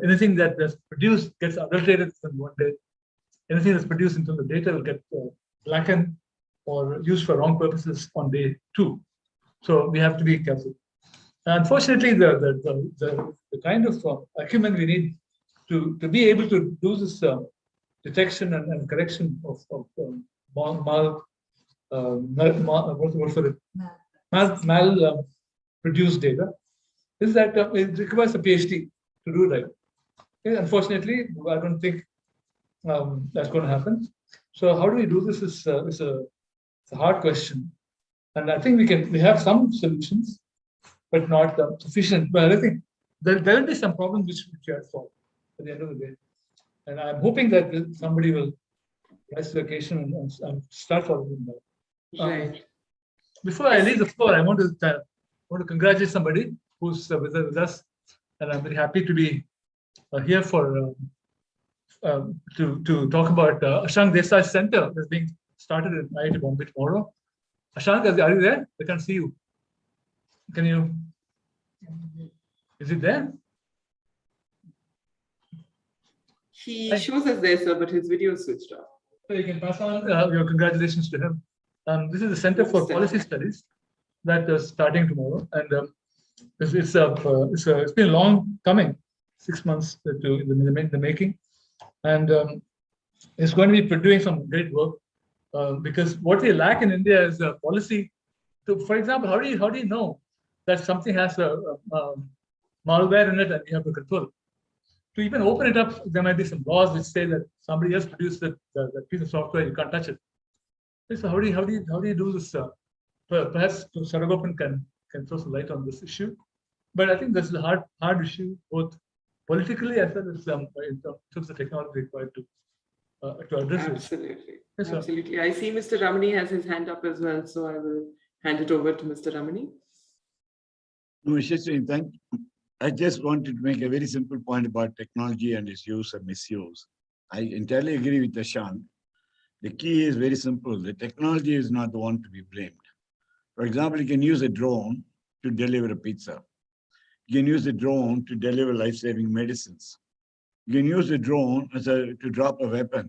D: anything that's produced gets adulterated in one day, anything that's produced in terms of data will get blackened or used for wrong purposes on day 2. So we have to be careful. Unfortunately, the kind of acumen we need to be able to do this detection and correction of produced data is that it requires a PhD to do right. Okay? Unfortunately, I don't think that's going to happen. So how do we do this is a hard question, and I think we have some solutions, but not sufficient. But I think there will be some problems which we have to solve at the end of the day. And I'm hoping that somebody will rise to the occasion and start following that.
A: Right.
D: Before I leave the floor, I want to congratulate somebody who's with us, and I'm very happy to be here for to talk about Ashank Desai Center that's being started in IIT Bombay tomorrow. Ashank, are you there? I can't see you. Can you? Is it there?
A: He shows us there, sir, but his video is switched off.
D: So you can pass on your congratulations to him. This is the Center for Policy Studies that is starting tomorrow, and it's been long coming, 6 months in the making, and it's going to be doing some great work because what we lack in India is a policy. For example, how do you know that something has a malware in it and you have to control it? To even open it up, there might be some laws which say that somebody else produced that piece of software, you can't touch it. So how do you do this? Perhaps Saragopan can throw some light on this issue. But I think this is a hard issue, both politically as well as in terms of technology required to address it.
A: Absolutely.
D: Yes, sir.
A: Absolutely. I see Mr. Ramani has his hand up as well, so I will hand it over to Mr. Ramani.
B: No, Yashaswini, thank you. I just wanted to make a very simple point about technology and its use and misuse. I entirely agree with Ashank. The key is very simple. The technology is not the one to be blamed. For example, you can use a drone to deliver a pizza. You can use a drone to deliver life-saving medicines. You can use a drone to drop a weapon.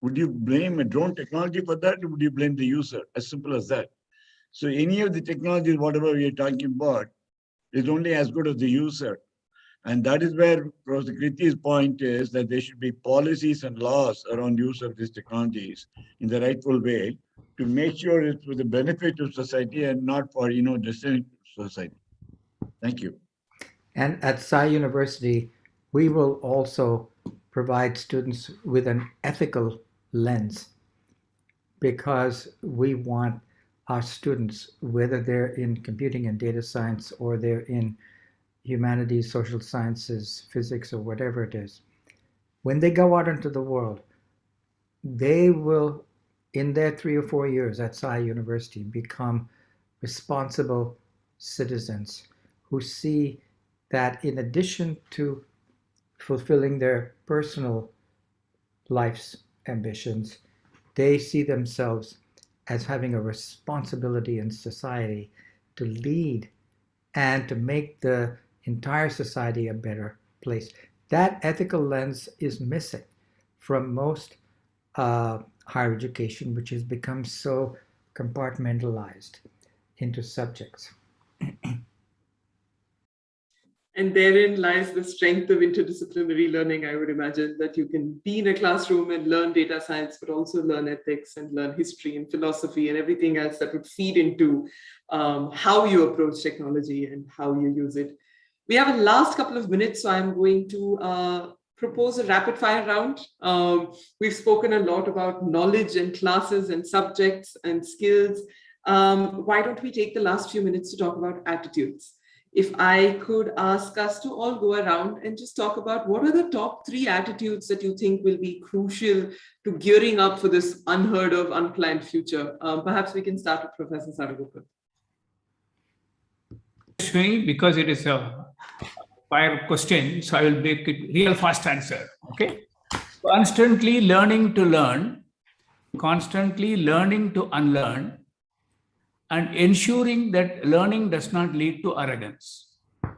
B: Would you blame a drone technology for that, or would you blame the user? As simple as that. So any of the technologies, whatever we are talking about, is only as good as the user. And that is where Professor Kriti's point is that there should be policies and laws around use of these technologies in the rightful way to make sure it's for the benefit of society and not for, destroying society. Thank you.
C: And at Sai University, we will also provide students with an ethical lens, because we want our students, whether they're in computing and data science or they're in humanities, social sciences, physics, or whatever it is, when they go out into the world, they will, in their 3 or 4 years at Sai University, become responsible citizens who see that in addition to fulfilling their personal life's ambitions, they see themselves as having a responsibility in society to lead and to make the entire society a better place. That ethical lens is missing from most higher education, which has become so compartmentalized into subjects.
A: And therein lies the strength of interdisciplinary learning, I would imagine, that you can be in a classroom and learn data science, but also learn ethics and learn history and philosophy and everything else that would feed into how you approach technology and how you use it. We have a last couple of minutes, so I'm going to propose a rapid fire round. We've spoken a lot about knowledge and classes and subjects and skills. Why don't we take the last few minutes to talk about attitudes? if I could ask us to all go around and just talk about what are the top 3 attitudes that you think will be crucial to gearing up for this unheard of, unplanned future. Perhaps we can start with Professor Saragopal.
F: Because it is a fire question, so I will make it real fast answer. Okay. Constantly learning to learn, constantly learning to unlearn, and ensuring that learning does not lead to arrogance.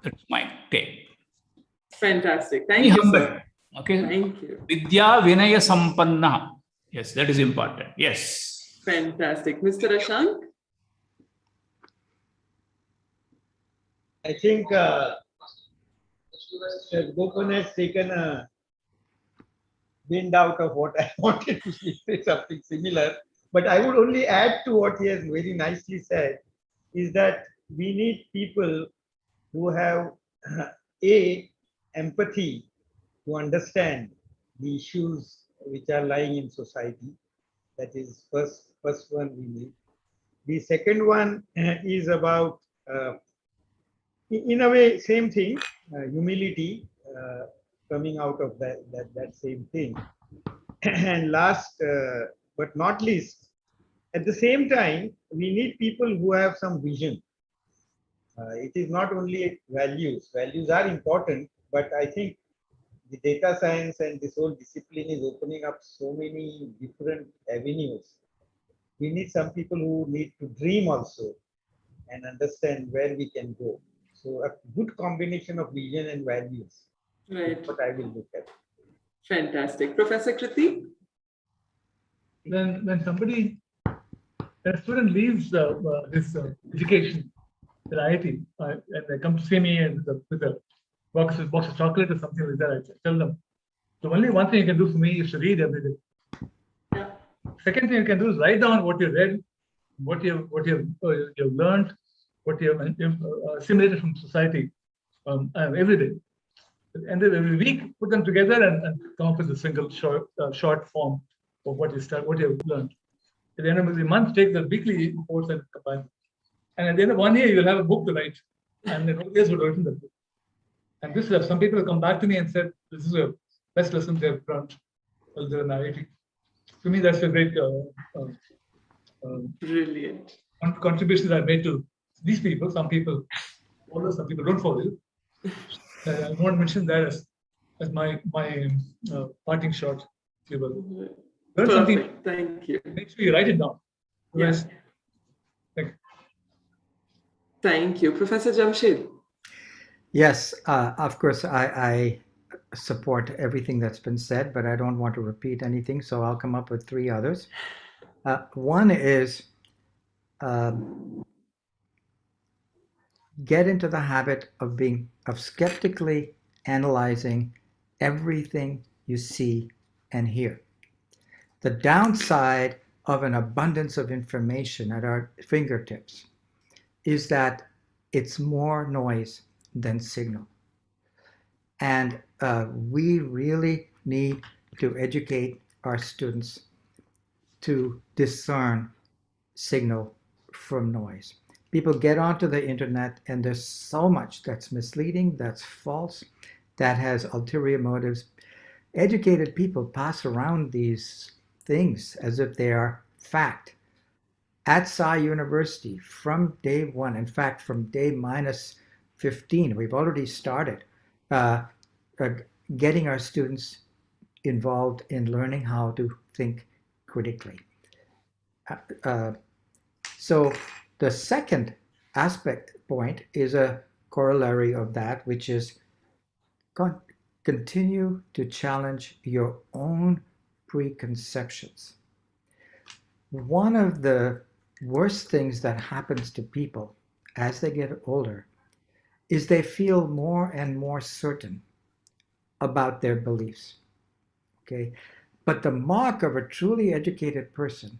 F: That's my take.
A: Fantastic. Thank
F: Be
A: you,
F: humble.
A: sir.
F: Okay.
A: Thank you.
F: Vidya Vinaya Sampanna. Yes, that is important. Yes.
A: Fantastic. Mr. Ashank?
E: I think Gopan has taken a wind out of what I wanted to say, something similar. But I would only add to what he has very nicely said, is that we need people who have empathy to understand the issues which are lying in society. That is first one we need. The second one is about, in a way, same thing, humility, coming out of that same thing. And last but not least, at the same time, we need people who have some vision. It is not only values. Values are important, but I think the data science and this whole discipline is opening up so many different avenues. We need some people who need to dream also and understand where we can go. So a good combination of vision and values.
A: Right.
E: Is what I will look at.
A: Fantastic. Professor Kriti?
D: When a student leaves his education at IIT, and they come to see me and with a box of chocolate or something like that, I tell them, the only one thing you can do for me is to read every day.
A: Yeah.
D: Second thing you can do is write down what you read, what you've learned, what you have assimilated from society every day. And then every week, put them together and come up with a single short form of what you've learned. At the end of the month, take the weekly reports and combine them. And at the end of 1 year, you'll have a book to write. And then others would write in the book. And this, some people have come back to me and said, this is the best lesson they've learned while they're in IIT. To me, that's a great
A: Brilliant.
D: contribution that I made to these people. Some people follow, some people don't follow you. I want to mention that as my parting shot. You will learn something.
A: Thank you.
D: Make sure you write it down.
A: Yes. Thank you. Professor Jamshed?
C: Yes, of course, I support everything that's been said, but I don't want to repeat anything, so I'll come up with 3 others. One is get into the habit of skeptically analyzing everything you see and hear. The downside of an abundance of information at our fingertips is that it's more noise than signal. And we really need to educate our students to discern signal from noise. People get onto the internet and there's so much that's misleading, that's false, that has ulterior motives. Educated people pass around these things as if they are fact. At Sai University, from day 1, in fact, from day -15, we've already started getting our students involved in learning how to think critically. So the second point is a corollary of that, which is continue to challenge your own preconceptions. One of the worst things that happens to people as they get older is they feel more and more certain about their beliefs. Okay, but the mark of a truly educated person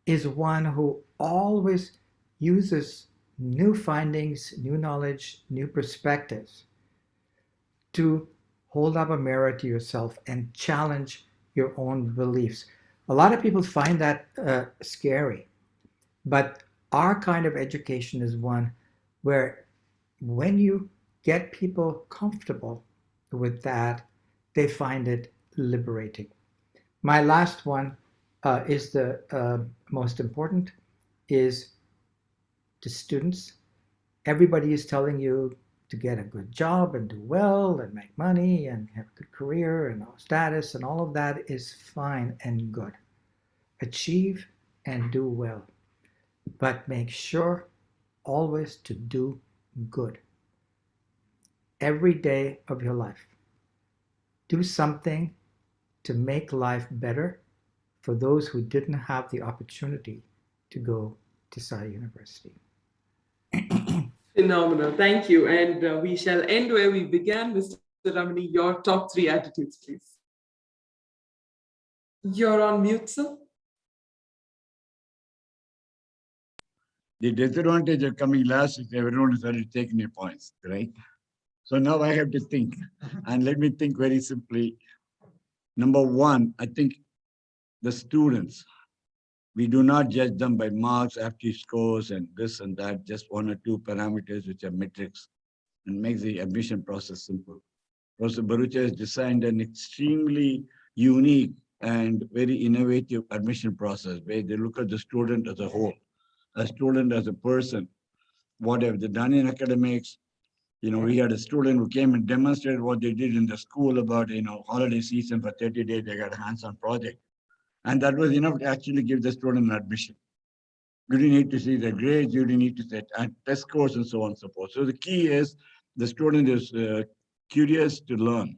C: is one who always uses new findings, new knowledge, new perspectives to hold up a mirror to yourself and challenge your own beliefs. A lot of people find that scary, but our kind of education is one where when you get people comfortable with that, they find it liberating. My last one is the most important, is to students. Everybody is telling you to get a good job and do well and make money and have a good career and all status, and all of that is fine and good. Achieve and do well, but make sure always to do good. Every day of your life, do something to make life better for those who didn't have the opportunity to go to Sai University.
A: Phenomenal. Thank you. And we shall end where we began. Mr. Ramani, your top 3 attitudes, please. You're on mute, sir.
B: The disadvantage of coming last is everyone has already taken your points, right? So now I have to think. And let me think very simply. Number one, I think the students, we do not judge them by marks, aptitude scores, and this and that, just 1 or 2 parameters, which are metrics, and makes the admission process simple. Professor Barucha has designed an extremely unique and very innovative admission process where they look at the student as a whole, a student as a person, what have they done in academics. We had a student who came and demonstrated what they did in the school about, holiday season for 30 days, they got a hands-on project. And that was enough to actually give the student an admission. You didn't need to see the grades, you didn't need to set test scores and so on and so forth. So the key is the student is curious to learn.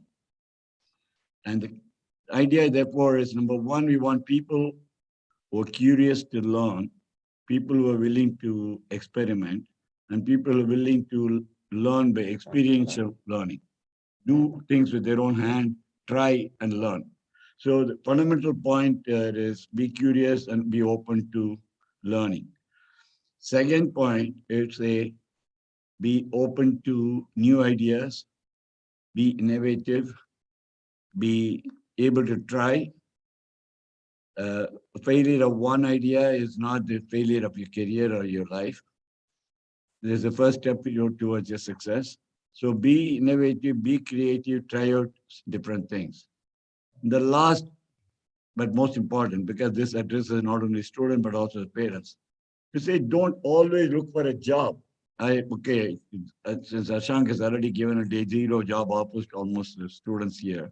B: And the idea, therefore, is number one, we want people who are curious to learn, people who are willing to experiment, and people who are willing to learn by experiential learning. Do things with their own hand, try and learn. So the fundamental point is be curious and be open to learning. Second point is be open to new ideas, be innovative, be able to try. Failure of one idea is not the failure of your career or your life. There's the first step towards your success. So be innovative, be creative, try out different things. The last, but most important, because this addresses not only students, but also the parents, to say, don't always look for a job. Since Ashank has already given a day 0 job offers to almost the students here.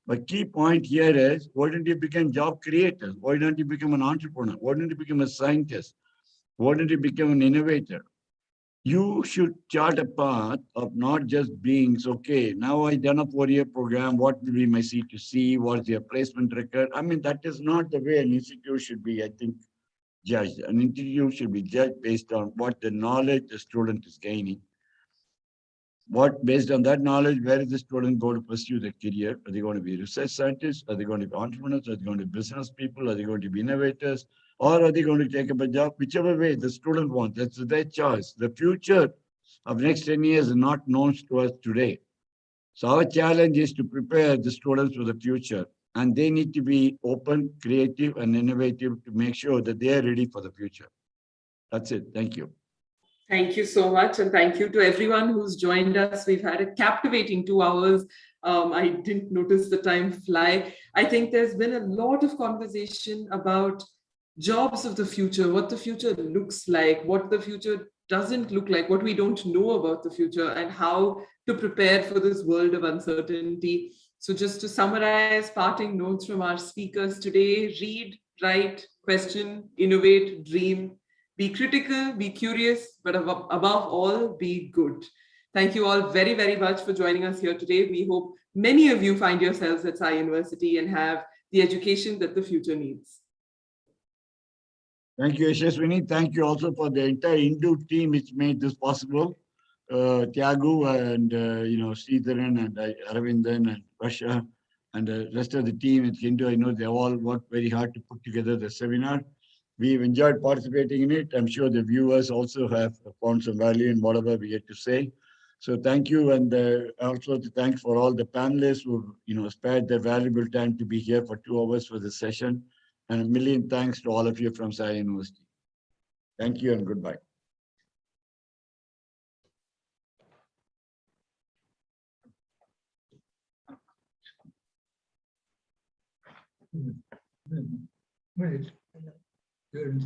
B: But key point here is, why don't you become job creators? Why don't you become an entrepreneur? Why don't you become a scientist? Why don't you become an innovator? You should chart a path of not just being, okay, now I've done a 4-year program, what will be my C2C, what's your placement record? I mean, that is not the way an institute should be, I think, judged. An institute should be judged based on what the knowledge the student is gaining. Based on that knowledge, where is the student going to pursue their career? Are they going to be research scientists? Are they going to be entrepreneurs? Are they going to be business people? Are they going to be innovators? Or are they going to take up a job? Whichever way the student wants, that's their choice. The future of next 10 years is not known to us today. So our challenge is to prepare the students for the future. And they need to be open, creative, and innovative to make sure that they are ready for the future. That's it. Thank you.
A: Thank you so much. And thank you to everyone who's joined us. We've had a captivating 2 hours. I didn't notice the time fly. I think there's been a lot of conversation about jobs of the future, what the future looks like, what the future doesn't look like, what we don't know about the future, and how to prepare for this world of uncertainty. So just to summarize parting notes from our speakers today: read, write, question, innovate, dream. Be critical, be curious, but above all, be good. Thank you all very, very much for joining us here today. We hope many of you find yourselves at Sai University and have the education that the future needs.
B: Thank you, Yashaswini. Thank you also for the entire Hindu team which made this possible. Tiagu and Sridharan and Aravindan and Rasha and the rest of the team at Hindu. I know they all worked very hard to put together the seminar. We've enjoyed participating in it. I'm sure the viewers also have found some value in whatever we had to say. So thank you, and also to thank for all the panelists who spared their valuable time to be here for 2 hours for this session. And a million thanks to all of you from Sai University. Thank you and goodbye.
D: Wait. You're in